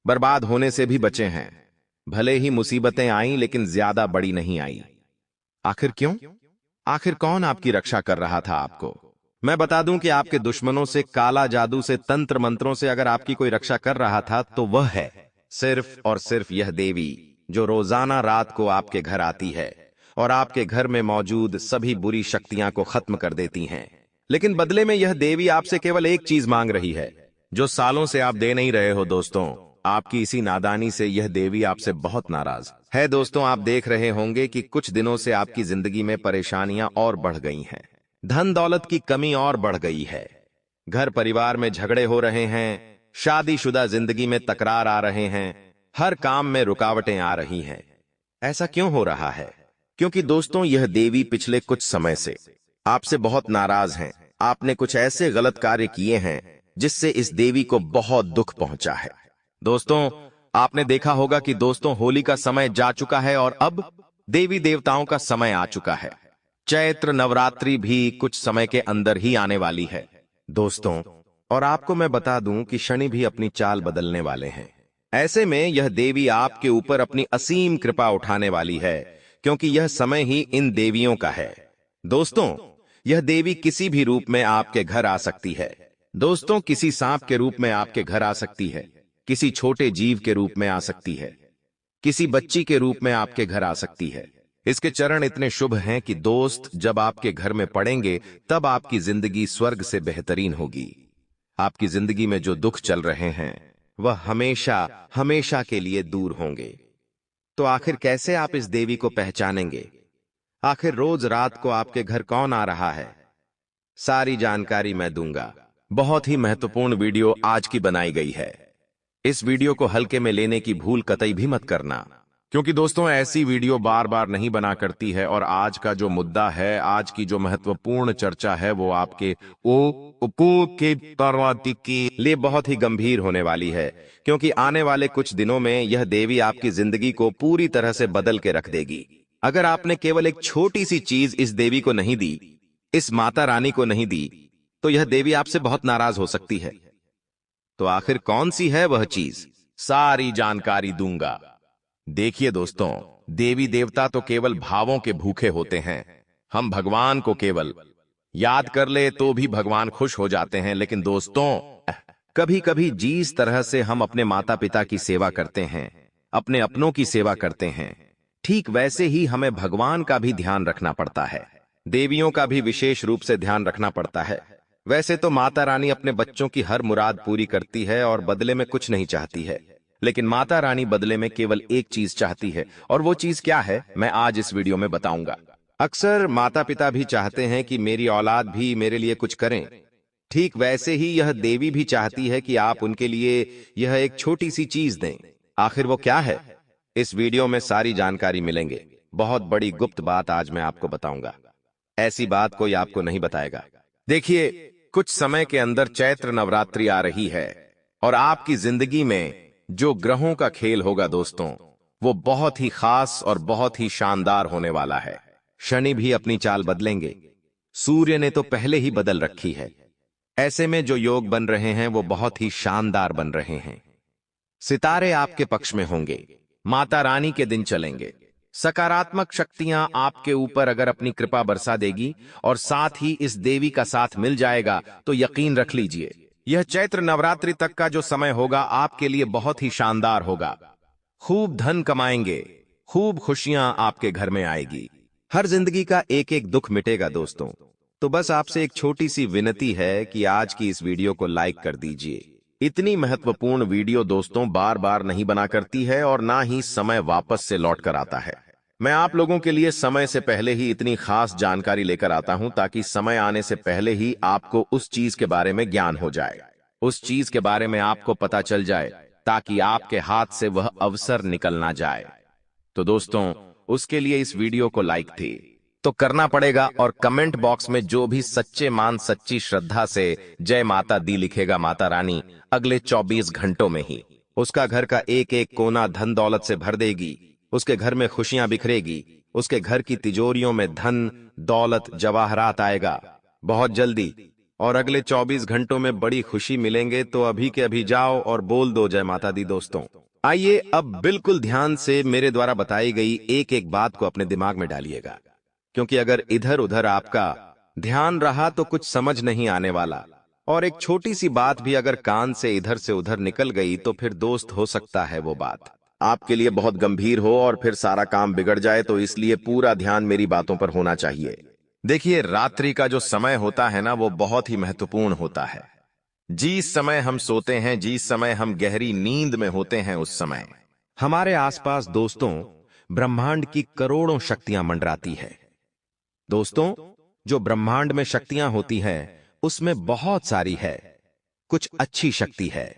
बर्बाद होने से भी बचे हैं। भले ही मुसीबतें आईं लेकिन ज्यादा बड़ी नहीं आई। आखिर क्यों? आखिर कौन आपकी रक्षा कर रहा था आपको? मैं बता दूं कि आपके दुश्मनों से, काला जादू से, तंत्र मंत्रों से अगर आपकी कोई रक्षा कर रहा था तो वह है सिर्फ और सिर्फ यह देवी जो रोजाना रात को आपके घर आती है और आपके घर में मौजूद सभी बुरी शक्तियां को खत्म कर देती हैं। लेकिन बदले में यह देवी आपसे केवल एक चीज मांग रही है जो सालों से आप दे नहीं रहे हो। दोस्तों आपकी इसी नादानी से यह देवी आपसे बहुत नाराज है। दोस्तों आप देख रहे होंगे कि कुछ दिनों से आपकी जिंदगी में परेशानियां और बढ़ गई हैं, धन दौलत की कमी और बढ़ गई है, घर परिवार में झगड़े हो रहे हैं, शादीशुदा जिंदगी में तकरार आ रहे हैं, हर काम में रुकावटें आ रही हैं। ऐसा क्यों हो रहा है? क्योंकि दोस्तों यह देवी पिछले कुछ समय से आपसे बहुत नाराज हैं। आपने कुछ ऐसे गलत कार्य किए हैं जिससे इस देवी को बहुत दुख पहुंचा है। दोस्तों आपने देखा होगा कि दोस्तों होली का समय जा चुका है और अब देवी देवताओं का समय आ चुका है। चैत्र नवरात्रि भी कुछ समय के अंदर ही आने वाली है दोस्तों, और आपको मैं बता दूं कि शनि भी अपनी चाल बदलने वाले हैं। ऐसे में यह देवी आपके ऊपर अपनी असीम कृपा उठाने वाली है, क्योंकि यह समय ही इन देवियों का है। दोस्तों यह देवी किसी भी रूप में आपके घर आ सकती है। दोस्तों किसी सांप के रूप में आपके घर आ सकती है, किसी छोटे जीव के रूप में आ सकती है, किसी बच्ची के रूप में आपके घर आ सकती है, इसके चरण इतने शुभ हैं कि दोस्त जब आपके घर में पड़ेंगे तब आपकी जिंदगी स्वर्ग से बेहतरीन होगी। आपकी जिंदगी में जो दुख चल रहे हैं वह हमेशा हमेशा के लिए दूर होंगे। तो आखिर कैसे आप इस देवी को पहचानेंगे? आखिर रोज रात को आपके घर कौन आ रहा है? सारी जानकारी मैं दूंगा। बहुत ही महत्वपूर्ण वीडियो आज की बनाई गई है। इस वीडियो को हल्के में लेने की भूल कतई भी मत करना, क्योंकि दोस्तों ऐसी वीडियो बार बार नहीं बना करती है। और आज का जो मुद्दा है, आज की जो महत्वपूर्ण चर्चा है, वो आपके उपू के पार्वती के लिए बहुत ही गंभीर होने वाली है, क्योंकि आने वाले कुछ दिनों में यह देवी आपकी जिंदगी को पूरी तरह से बदल के रख देगी। अगर आपने केवल एक छोटी सी चीज इस देवी को नहीं दी, इस माता रानी को नहीं दी, तो यह देवी आपसे बहुत नाराज हो सकती है। तो आखिर कौन सी है वह चीज? सारी जानकारी दूंगा। देखिए दोस्तों, देवी देवता तो केवल भावों के भूखे होते हैं। हम भगवान को केवल याद कर ले तो भी भगवान खुश हो जाते हैं। लेकिन दोस्तों, कभी कभी जिस तरह से हम अपने माता पिता की सेवा करते हैं, अपने अपनों की सेवा करते हैं, ठीक वैसे ही हमें भगवान का भी ध्यान रखना पड़ता है। देवियों का भी विशेष रूप से ध्यान रखना पड़ता है। वैसे तो माता रानी अपने बच्चों की हर मुराद पूरी करती है और बदले में कुछ नहीं चाहती है, लेकिन माता रानी बदले में केवल एक चीज चाहती है। और वो चीज क्या है, मैं आज इस वीडियो में बताऊंगा। अक्सर माता पिता भी चाहते हैं कि मेरी औलाद भी मेरे लिए कुछ करें। ठीक वैसे ही यह देवी भी चाहती है कि आप उनके लिए यह एक छोटी सी चीज दें। आखिर वो क्या है? इस वीडियो में सारी जानकारी मिलेंगे। बहुत बड़ी गुप्त बात आज मैं आपको बताऊंगा। ऐसी बात कोई आपको नहीं बताएगा। देखिए, कुछ समय के अंदर चैत्र नवरात्रि आ रही है और आपकी जिंदगी में जो ग्रहों का खेल होगा दोस्तों, वो बहुत ही खास और बहुत ही शानदार होने वाला है। शनि भी अपनी चाल बदलेंगे। सूर्य ने तो पहले ही बदल रखी है। ऐसे में जो योग बन रहे हैं वो बहुत ही शानदार बन रहे हैं। सितारे आपके पक्ष में होंगे। माता रानी के दिन चलेंगे। सकारात्मक शक्तियां आपके ऊपर अगर अपनी कृपा बरसा देगी और साथ ही इस देवी का साथ मिल जाएगा, तो यकीन रख लीजिए यह चैत्र नवरात्रि तक का जो समय होगा आपके लिए बहुत ही शानदार होगा। खूब धन कमाएंगे, खूब खुशियां आपके घर में आएगी। हर जिंदगी का एक एक दुख मिटेगा दोस्तों। तो बस आपसे एक छोटी सी विनती है कि आज की इस वीडियो को लाइक कर दीजिए। इतनी महत्वपूर्ण वीडियो दोस्तों बार बार नहीं बना करती है और ना ही समय वापस से लौट कर आता है। मैं आप लोगों के लिए समय से पहले ही इतनी खास जानकारी लेकर आता हूं, ताकि समय आने से पहले ही आपको उस चीज के बारे में ज्ञान हो जाए, उस चीज के बारे में आपको पता चल जाए, ताकि आपके हाथ से वह अवसर निकल ना जाए। तो दोस्तों, उसके लिए इस वीडियो को लाइक थी तो करना पड़ेगा, और कमेंट बॉक्स में जो भी सच्चे मान सच्ची श्रद्धा से जय माता दी लिखेगा माता रानी, अगले 24 घंटों में ही उसका घर का एक एक कोना धन दौलत से भर देगी। उसके घर में खुशियां बिखरेगी। उसके घर की तिजोरियों में धन दौलत जवाहरात आएगा बहुत जल्दी, और अगले 24 घंटों में बड़ी खुशी मिलेंगे। तो अभी के अभी जाओ और बोल दो जय माता दी दोस्तों। आइए अब बिल्कुल ध्यान से मेरे द्वारा बताई गई एक एक बात को अपने दिमाग में डालिएगा, क्योंकि अगर इधर उधर आपका ध्यान रहा तो कुछ समझ नहीं आने वाला, और एक छोटी सी बात भी अगर कान से इधर से उधर निकल गई तो फिर दोस्त हो सकता है वो बात आपके लिए बहुत गंभीर हो और फिर सारा काम बिगड़ जाए। तो इसलिए पूरा ध्यान मेरी बातों पर होना चाहिए। देखिए, रात्रि का जो समय होता है ना, वो बहुत ही महत्वपूर्ण होता है। जिस समय हम सोते हैं, जिस समय हम गहरी नींद में होते हैं, उस समय हमारे आसपास दोस्तों ब्रह्मांड की करोड़ों शक्तियां मंडराती है। दोस्तों, जो ब्रह्मांड में शक्तियां होती हैं उसमें बहुत सारी है। कुछ अच्छी शक्ति है,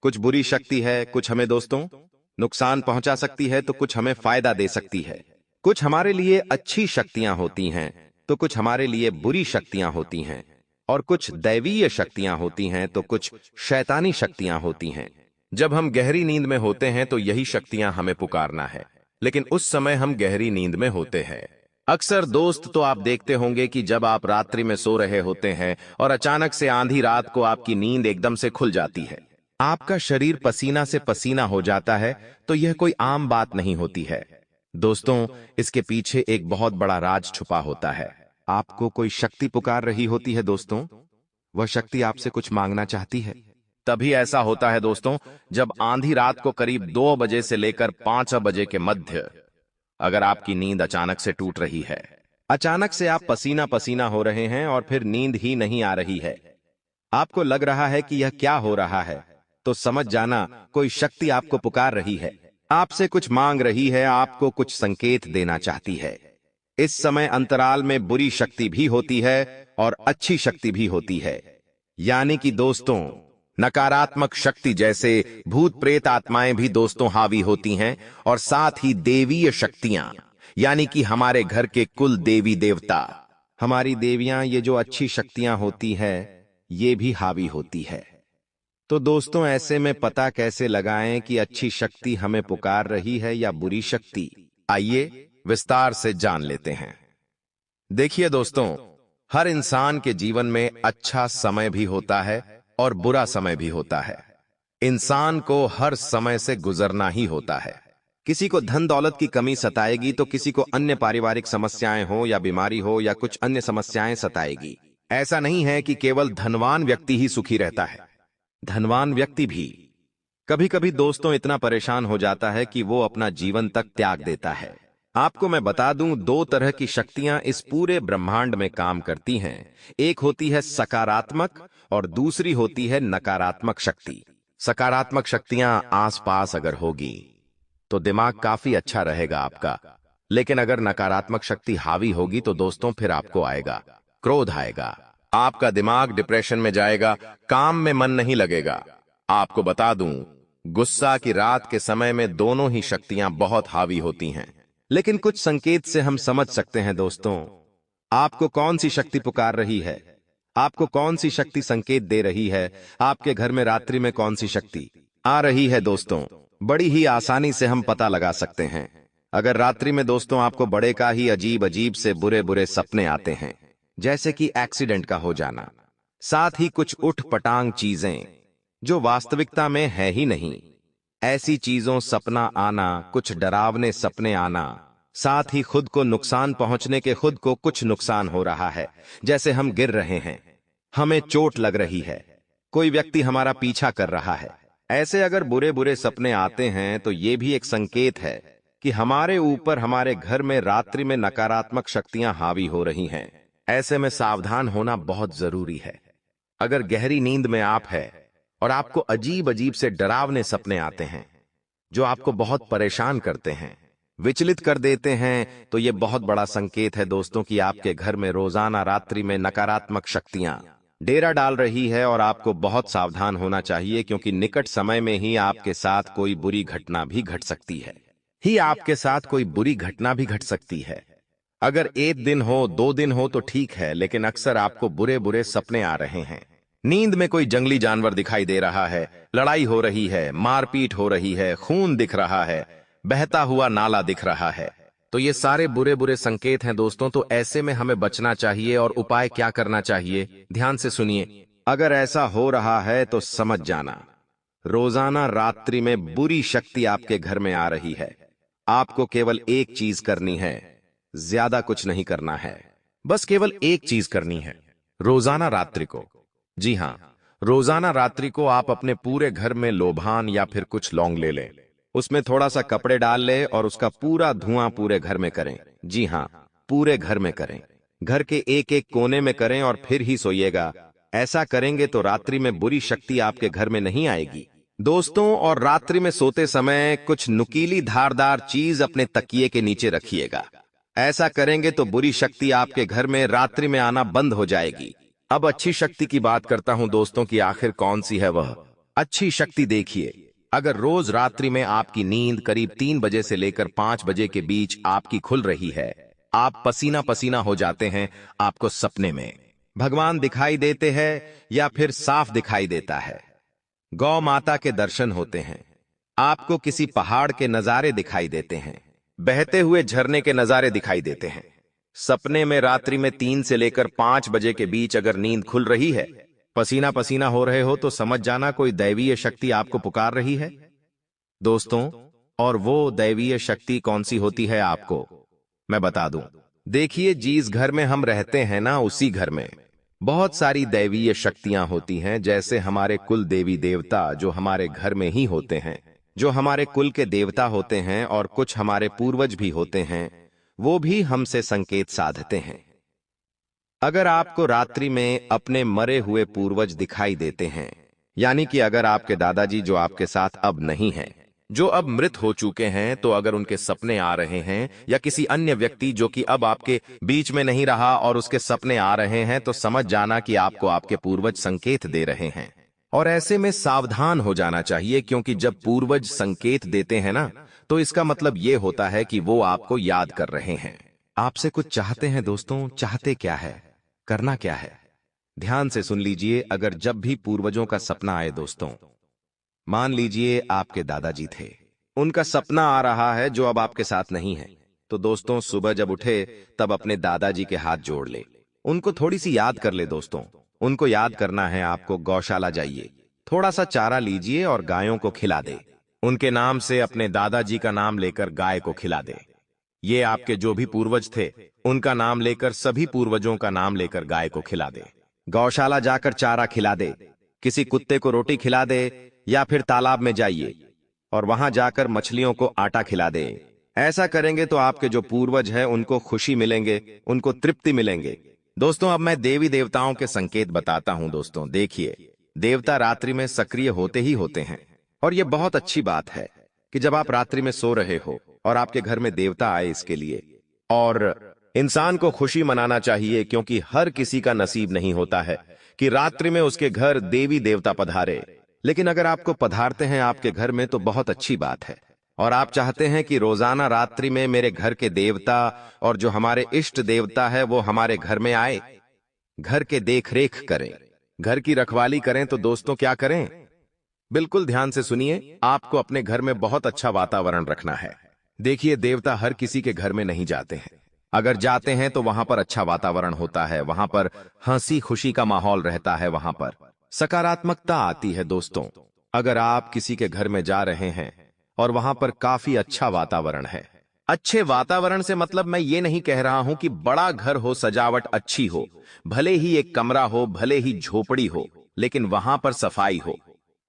कुछ बुरी शक्ति है। कुछ हमें दोस्तों नुकसान पहुंचा सकती है तो कुछ हमें फायदा दे सकती है। कुछ हमारे लिए अच्छी शक्तियां होती हैं तो कुछ हमारे लिए बुरी शक्तियां होती हैं। और कुछ दैवीय शक्तियां होती हैं तो कुछ शैतानी शक्तियां होती हैं। जब हम गहरी नींद में होते हैं तो यही शक्तियां हमें पुकारना है, लेकिन उस समय हम गहरी नींद में होते हैं। अक्सर दोस्त तो आप देखते होंगे कि जब आप रात्रि में सो रहे होते हैं और अचानक से आंधी रात को आपकी नींद एकदम से खुल जाती है, आपका शरीर पसीना से पसीना हो जाता है, तो यह कोई आम बात नहीं होती है दोस्तों। इसके पीछे एक बहुत बड़ा राज छुपा होता है। आपको कोई शक्ति पुकार रही होती है दोस्तों। वह शक्ति आपसे कुछ मांगना चाहती है। तभी ऐसा होता है दोस्तों, जब आंधी रात को करीब 2 बजे से लेकर 5 बजे के मध्य अगर आपकी नींद अचानक से टूट रही है, अचानक से आप पसीना पसीना हो रहे हैं और फिर नींद ही नहीं आ रही है, आपको लग रहा है कि यह क्या हो रहा है, तो समझ जाना कोई शक्ति आपको पुकार रही है, आपसे कुछ मांग रही है, आपको कुछ संकेत देना चाहती है। इस समय अंतराल में बुरी शक्ति भी होती है और अच्छी शक्ति भी होती है। यानी कि दोस्तों, नकारात्मक शक्ति जैसे भूत प्रेत आत्माएं भी दोस्तों हावी होती हैं, और साथ ही देवीय शक्तियां यानी कि हमारे घर के कुल देवी देवता, हमारी देवियां, ये जो अच्छी शक्तियां होती है, ये भी हावी होती है। तो दोस्तों, ऐसे में पता कैसे लगाएं कि अच्छी शक्ति हमें पुकार रही है या बुरी शक्ति? आइए विस्तार से जान लेते हैं। देखिए दोस्तों, हर इंसान के जीवन में अच्छा समय भी होता है और बुरा समय भी होता है। इंसान को हर समय से गुजरना ही होता है। किसी को धन दौलत की कमी सताएगी तो किसी को अन्य पारिवारिक समस्याएं हो या बीमारी हो या कुछ अन्य समस्याएं सताएगी। ऐसा नहीं है कि केवल धनवान व्यक्ति ही सुखी रहता है, धनवान व्यक्ति भी कभी कभी दोस्तों इतना परेशान हो जाता है कि वो अपना जीवन तक त्याग देता है। आपको मैं बता दूं, दो तरह की शक्तियां इस पूरे ब्रह्मांड में काम करती हैं। एक होती है सकारात्मक और दूसरी होती है नकारात्मक शक्ति। सकारात्मक शक्तियां आसपास अगर होगी तो दिमाग काफी अच्छा रहेगा आपका, लेकिन अगर नकारात्मक शक्ति हावी होगी तो दोस्तों फिर आपको आएगा क्रोध, आएगा, आपका दिमाग डिप्रेशन में जाएगा, काम में मन नहीं लगेगा। आपको बता दूं, गुस्सा की रात के समय में दोनों ही शक्तियां बहुत हावी होती हैं। लेकिन कुछ संकेत से हम समझ सकते हैं दोस्तों, आपको कौन सी शक्ति पुकार रही है, आपको कौन सी शक्ति संकेत दे रही है, आपके घर में रात्रि में कौन सी शक्ति आ रही है। दोस्तों, बड़ी ही आसानी से हम पता लगा सकते हैं। अगर रात्रि में दोस्तों आपको बड़े का ही अजीब अजीब से बुरे बुरे सपने आते हैं, जैसे कि एक्सीडेंट का हो जाना, साथ ही कुछ उठ पटांग चीजें जो वास्तविकता में है ही नहीं, ऐसी चीजों सपना आना, कुछ डरावने सपने आना, साथ ही खुद को नुकसान पहुंचने के, खुद को कुछ नुकसान हो रहा है, जैसे हम गिर रहे हैं, हमें चोट लग रही है, कोई व्यक्ति हमारा पीछा कर रहा है, ऐसे अगर बुरे बुरे सपने आते हैं तो ये भी एक संकेत है कि हमारे ऊपर, हमारे घर में रात्रि में नकारात्मक शक्तियां हावी हो रही हैं। ऐसे में सावधान होना बहुत जरूरी है। अगर गहरी नींद में आप है और आपको अजीब अजीब से डरावने सपने आते हैं जो आपको बहुत परेशान करते हैं, विचलित कर देते हैं, तो यह बहुत बड़ा संकेत है दोस्तों कि आपके घर में रोजाना रात्रि में नकारात्मक शक्तियां डेरा डाल रही है और आपको बहुत सावधान होना चाहिए, क्योंकि निकट समय में ही आपके साथ कोई बुरी घटना भी घट सकती है, आपके साथ कोई बुरी घटना भी घट सकती है। अगर एक दिन हो, 2 दिन हो तो ठीक है, लेकिन अक्सर आपको बुरे बुरे सपने आ रहे हैं, नींद में कोई जंगली जानवर दिखाई दे रहा है, लड़ाई हो रही है, मारपीट हो रही है, खून दिख रहा है, बहता हुआ नाला दिख रहा है, तो ये सारे बुरे बुरे संकेत हैं दोस्तों। तो ऐसे में हमें बचना चाहिए, और उपाय क्या करना चाहिए, ध्यान से सुनिए। अगर ऐसा हो रहा है तो समझ जाना, रोजाना रात्रि में बुरी शक्ति आपके घर में आ रही है। आपको केवल एक चीज करनी है, ज्यादा कुछ नहीं करना है, बस केवल एक चीज करनी है। रोजाना रात्रि को, जी हां, रोजाना रात्रि को आप अपने पूरे घर में लोबान या फिर कुछ लौंग ले लें, उसमें थोड़ा सा कपड़े डाल ले और उसका पूरा धुआं पूरे घर में करें। जी हां, पूरे घर में करें, घर के एक एक कोने में करें और फिर ही सोइएगा। ऐसा करेंगे तो रात्रि में बुरी शक्ति आपके घर में नहीं आएगी दोस्तों। और रात्रि में सोते समय कुछ नुकीली धारदार चीज अपने तकिए के नीचे रखिएगा। ऐसा करेंगे तो बुरी शक्ति आपके घर में रात्रि में आना बंद हो जाएगी। अब अच्छी शक्ति की बात करता हूं दोस्तों कि आखिर कौन सी है वह अच्छी शक्ति। देखिए, अगर रोज रात्रि में आपकी नींद करीब 3 बजे से लेकर 5 बजे के बीच आपकी खुल रही है, आप पसीना पसीना हो जाते हैं, आपको सपने में भगवान दिखाई देते हैं या फिर साफ दिखाई देता है, गौ माता के दर्शन होते हैं, आपको किसी पहाड़ के नजारे दिखाई देते हैं, बहते हुए झरने के नजारे दिखाई देते हैं, सपने में रात्रि में 3 से लेकर 5 बजे के बीच अगर नींद खुल रही है, पसीना पसीना हो रहे हो, तो समझ जाना कोई दैवीय शक्ति आपको पुकार रही है दोस्तों। और वो दैवीय शक्ति कौन सी होती है आपको मैं बता दूं। देखिए, जिस घर में हम रहते हैं ना, उसी घर में बहुत सारी दैवीय शक्तियां होती हैं। जैसे हमारे कुल देवी देवता जो हमारे घर में ही होते हैं, जो हमारे कुल के देवता होते हैं और कुछ हमारे पूर्वज भी होते हैं, वो भी हमसे संकेत साधते हैं। अगर आपको रात्रि में अपने मरे हुए पूर्वज दिखाई देते हैं, यानी कि अगर आपके दादाजी जो आपके साथ अब नहीं हैं, जो अब मृत हो चुके हैं, तो अगर उनके सपने आ रहे हैं या किसी अन्य व्यक्ति जो कि अब आपके बीच में नहीं रहा और उसके सपने आ रहे हैं, तो समझ जाना कि आपको आपके पूर्वज संकेत दे रहे हैं। और ऐसे में सावधान हो जाना चाहिए, क्योंकि जब पूर्वज संकेत देते हैं ना, तो इसका मतलब ये होता है कि वो आपको याद कर रहे हैं, आपसे कुछ चाहते हैं। दोस्तों, चाहते क्या है, करना क्या है, ध्यान से सुन लीजिए। अगर जब भी पूर्वजों का सपना आए दोस्तों, मान लीजिए आपके दादाजी थे, उनका सपना आ रहा है जो अब आपके साथ नहीं है, तो दोस्तों सुबह जब उठे तब अपने दादाजी के हाथ जोड़ ले, उनको थोड़ी सी याद कर ले। दोस्तों, उनको याद करना है आपको। गौशाला जाइए, थोड़ा सा चारा लीजिए और गायों को खिला दे। उनके नाम से अपने दादाजी का नाम लेकर गाय को खिला दे। ये आपके जो भी पूर्वज थे, उनका नाम लेकर, सभी पूर्वजों का नाम लेकर गाय को खिला दे। गौशाला जाकर चारा खिला दे, किसी कुत्ते को रोटी खिला दे, या फिर तालाब में जाइए और वहां जाकर मछलियों को आटा खिला दे। ऐसा करेंगे तो आपके जो पूर्वज हैं उनको खुशी मिलेंगे, उनको तृप्ति मिलेंगे। दोस्तों, अब मैं देवी देवताओं के संकेत बताता हूं। दोस्तों देखिए, देवता रात्रि में सक्रिय होते ही होते हैं, और यह बहुत अच्छी बात है कि जब आप रात्रि में सो रहे हो और आपके घर में देवता आए इसके लिए। और इंसान को खुशी मनाना चाहिए, क्योंकि हर किसी का नसीब नहीं होता है कि रात्रि में उसके घर देवी देवता पधारे। लेकिन अगर आपको पधारते हैं आपके घर में तो बहुत अच्छी बात है, और आप चाहते हैं कि रोजाना रात्रि में मेरे घर के देवता और जो हमारे इष्ट देवता है वो हमारे घर में आए, घर के देख रेख करें, घर की रखवाली करें। तो दोस्तों क्या करें, बिल्कुल ध्यान से सुनिए। आपको अपने घर में बहुत अच्छा वातावरण रखना है। देखिए, देवता हर किसी के घर में नहीं जाते हैं, अगर जाते हैं तो वहां पर अच्छा वातावरण होता है, वहां पर हंसी खुशी का माहौल रहता है, वहां पर सकारात्मकता आती है। दोस्तों, अगर आप किसी के घर में जा रहे हैं और वहां पर काफी अच्छा वातावरण है, अच्छे वातावरण से मतलब मैं ये नहीं कह रहा हूं कि बड़ा घर हो, सजावट अच्छी हो, भले ही एक कमरा हो, भले ही झोपड़ी हो, लेकिन वहां पर सफाई हो।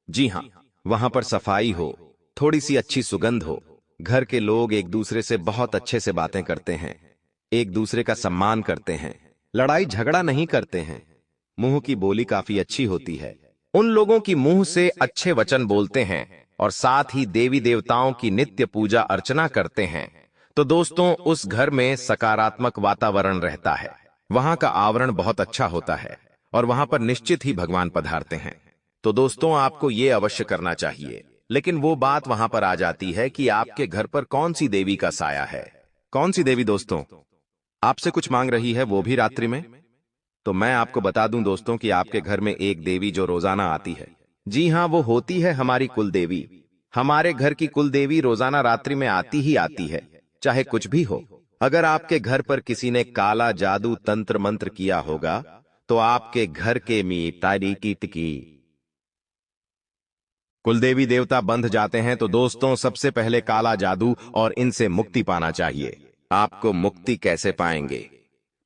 जी हां, वहां पर सफाई हो, थोड़ी सी अच्छी सुगंध हो, घर के लोग एक दूसरे से बहुत अच्छे से बातें करते हैं, एक दूसरे का सम्मान करते हैं, लड़ाई झगड़ा नहीं करते हैं, मुंह की बोली काफी अच्छी होती है, उन लोगों की मुंह से अच्छे वचन बोलते हैं, और साथ ही देवी देवताओं की नित्य पूजा अर्चना करते हैं, तो दोस्तों उस घर में सकारात्मक वातावरण रहता है, वहां का आवरण बहुत अच्छा होता है, और वहां पर निश्चित ही भगवान पधारते हैं। तो दोस्तों, आपको ये अवश्य करना चाहिए। लेकिन वो बात वहां पर आ जाती है कि आपके घर पर कौन सी देवी का साया है। कौन सी देवी दोस्तों आपसे कुछ मांग रही है, वो भी रात्रि में? तो मैं आपको बता दूं दोस्तों कि आपके घर में एक देवी जो रोजाना आती है, जी हां, वो होती है हमारी कुल देवी। हमारे घर की कुल देवी रोजाना रात्रि में आती ही आती है, चाहे कुछ भी हो। अगर आपके घर पर किसी ने काला जादू तंत्र मंत्र किया होगा, तो आपके घर के मिटाई की कुलदेवी देवता बंध जाते हैं। तो दोस्तों, सबसे पहले काला जादू और इनसे मुक्ति पाना चाहिए। आपको मुक्ति कैसे पाएंगे,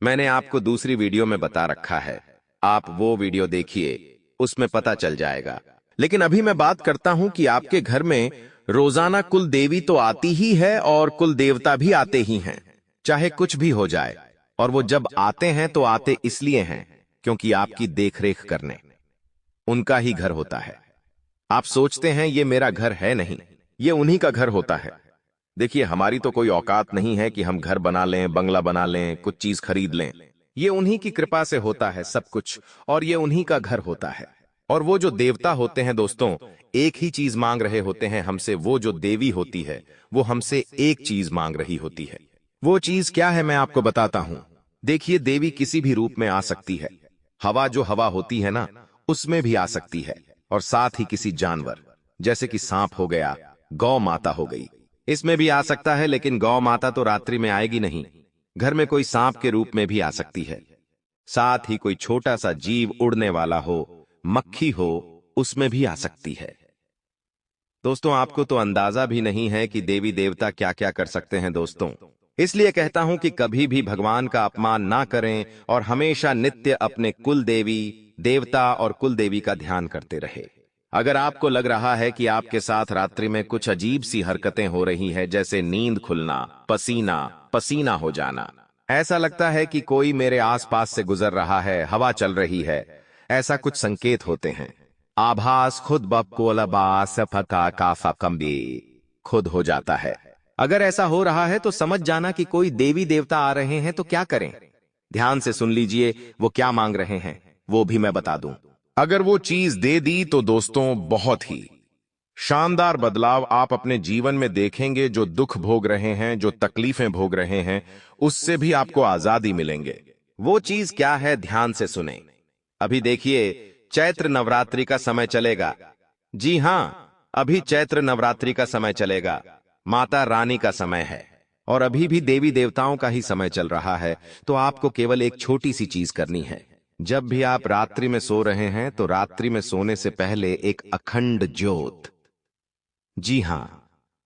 मैंने आपको दूसरी वीडियो में बता रखा है, आप वो वीडियो देखिए, उसमें पता चल जाएगा। लेकिन अभी मैं बात करता हूं कि आपके घर में रोजाना कुल देवी तो आती ही है और कुल देवता भी आते ही हैं, चाहे कुछ भी हो जाए। और वो जब आते हैं तो आते इसलिए हैं क्योंकि आपकी देखरेख करने, उनका ही घर होता है। आप सोचते हैं ये मेरा घर है, नहीं, ये उन्हीं का घर होता है। देखिए, हमारी तो कोई औकात नहीं है कि हम घर बना लें, बंगला बना लें, कुछ चीज खरीद लें। ये उन्हीं की कृपा से होता है सब कुछ, और ये उन्हीं का घर होता है। और वो जो देवता होते हैं दोस्तों, एक ही चीज मांग रहे होते हैं हमसे। वो जो देवी होती है वो हमसे एक चीज मांग रही होती है। वो चीज क्या है मैं आपको बताता हूं। देखिए, देवी किसी भी रूप में आ सकती है। हवा जो हवा होती है ना, उसमें भी आ सकती है, और साथ ही किसी जानवर, जैसे कि सांप हो गया, गौ माता हो गई, इसमें भी आ सकता है। लेकिन गौ माता तो रात्रि में आएगी नहीं, घर में कोई सांप के रूप में भी आ सकती है। साथ ही कोई छोटा सा जीव उड़ने वाला हो, मक्खी हो, उसमें भी आ सकती है। दोस्तों, आपको तो अंदाजा भी नहीं है कि देवी देवता क्या क्या कर सकते हैं दोस्तों। इसलिए कहता हूं कि कभी भी भगवान का अपमान ना करें और हमेशा नित्य अपने कुल देवी देवता और कुल देवी का ध्यान करते रहे। अगर आपको लग रहा है कि आपके साथ रात्रि में कुछ अजीब सी हरकतें हो रही है, जैसे नींद खुलना, पसीना पसीना हो जाना, ऐसा लगता है कि कोई मेरे आसपास से गुजर रहा है, हवा चल रही है, ऐसा कुछ संकेत होते हैं। आभास खुद ब कोलबास फका काफा कम्बी खुद हो जाता है। अगर ऐसा हो रहा है तो समझ जाना कि कोई देवी देवता आ रहे हैं। तो क्या करें? ध्यान से सुन लीजिए, वो क्या मांग रहे हैं वो भी मैं बता दूं। अगर वो चीज दे दी तो दोस्तों बहुत ही शानदार बदलाव आप अपने जीवन में देखेंगे। जो दुख भोग रहे हैं, जो तकलीफें भोग रहे हैं, उससे भी आपको आजादी मिलेंगे। वो चीज क्या है, ध्यान से सुने। अभी देखिए, चैत्र नवरात्रि का समय चलेगा। जी हां, अभी चैत्र नवरात्रि का समय चलेगा। माता रानी का समय है और अभी भी देवी देवताओं का ही समय चल रहा है। तो आपको केवल एक छोटी सी चीज करनी है। जब भी आप रात्रि में सो रहे हैं तो रात्रि में सोने से पहले एक अखंड ज्योत, जी हां,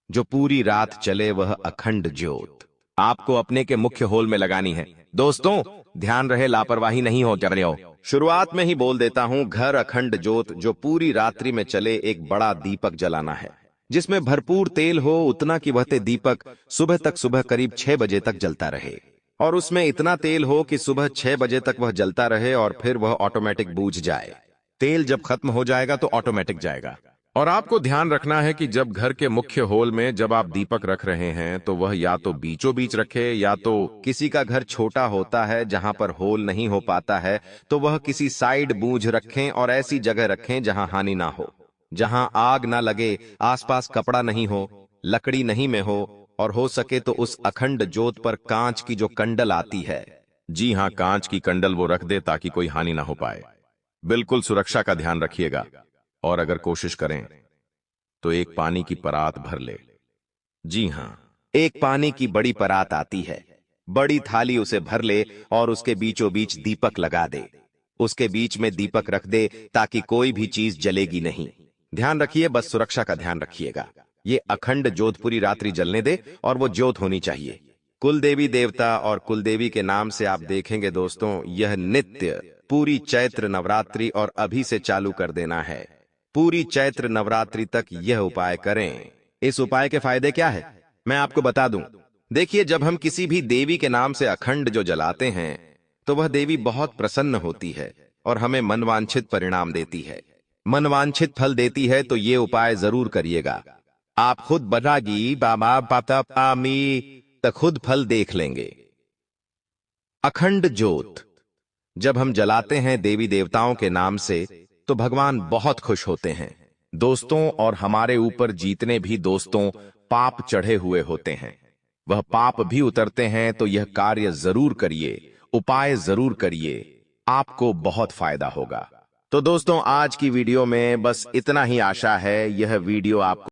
जो पूरी रात चले, वह अखंड ज्योत आपको अपने के मुख्य होल में लगानी है। दोस्तों ध्यान रहे, लापरवाही नहीं हो जा रही हो। शुरुआत में ही बोल देता हूं, घर अखंड ज्योत जो पूरी रात्रि में चले, एक बड़ा दीपक जलाना है जिसमें भरपूर तेल हो, उतना कि वह दीपक सुबह करीब 6 बजे तक जलता रहे। और उसमें इतना तेल हो कि सुबह 6 बजे तक वह जलता रहे और फिर वह ऑटोमेटिक बूझ जाए। तेल जब खत्म हो जाएगा तो ऑटोमेटिक जाएगा। और आपको ध्यान रखना है कि जब घर के मुख्य होल में जब आप दीपक रख रहे हैं तो वह या तो बीचों बीच रखे, या तो किसी का घर छोटा होता है जहां पर होल नहीं हो पाता है, तो वह किसी साइड बूझ रखें और ऐसी जगह रखें जहां हानि ना हो, जहां आग ना लगे, आसपास कपड़ा नहीं हो, लकड़ी नहीं में हो, और हो सके तो उस अखंड ज्योत पर कांच की जो कंडल आती है, जी हां, कांच की कंडल वो रख दे ताकि कोई हानि ना हो पाए। बिल्कुल सुरक्षा का ध्यान रखिएगा। और अगर कोशिश करें तो एक पानी की परात भर ले। जी हां, एक पानी की बड़ी परात आती है, बड़ी थाली उसे भर ले और उसके बीचों बीच दीपक लगा दे। उसके बीच में दीपक रख दे ताकि कोई भी चीज जलेगी नहीं। ध्यान रखिए, बस सुरक्षा का ध्यान रखिएगा। ये अखंड ज्योत पूरी रात्रि जलने दे और वो ज्योत होनी चाहिए। कुल देवी देवता और कुल देवी के नाम से आप देखेंगे दोस्तों, यह नित्य पूरी चैत्र नवरात्रि और अभी से चालू कर देना है। पूरी चैत्र नवरात्रि तक यह उपाय करें। इस उपाय के फायदे क्या है मैं आपको बता दूं। देखिए, जब हम किसी भी देवी के नाम से अखंड जो जलाते हैं तो वह देवी बहुत प्रसन्न होती है और हमें मनवांछित परिणाम देती है, मनवांछित फल देती है। तो ये उपाय जरूर करिएगा। आप खुद बनागी बाबा पाता पामी तक खुद फल देख लेंगे। अखंड ज्योत जब हम जलाते हैं देवी देवताओं के नाम से तो भगवान बहुत खुश होते हैं दोस्तों। और हमारे ऊपर जितने भी दोस्तों पाप चढ़े हुए होते हैं, वह पाप भी उतरते हैं। तो यह कार्य जरूर करिए, उपाय जरूर करिए, आपको बहुत फायदा होगा। तो दोस्तों, आज की वीडियो में बस इतना ही आशा है यह वीडियो आपको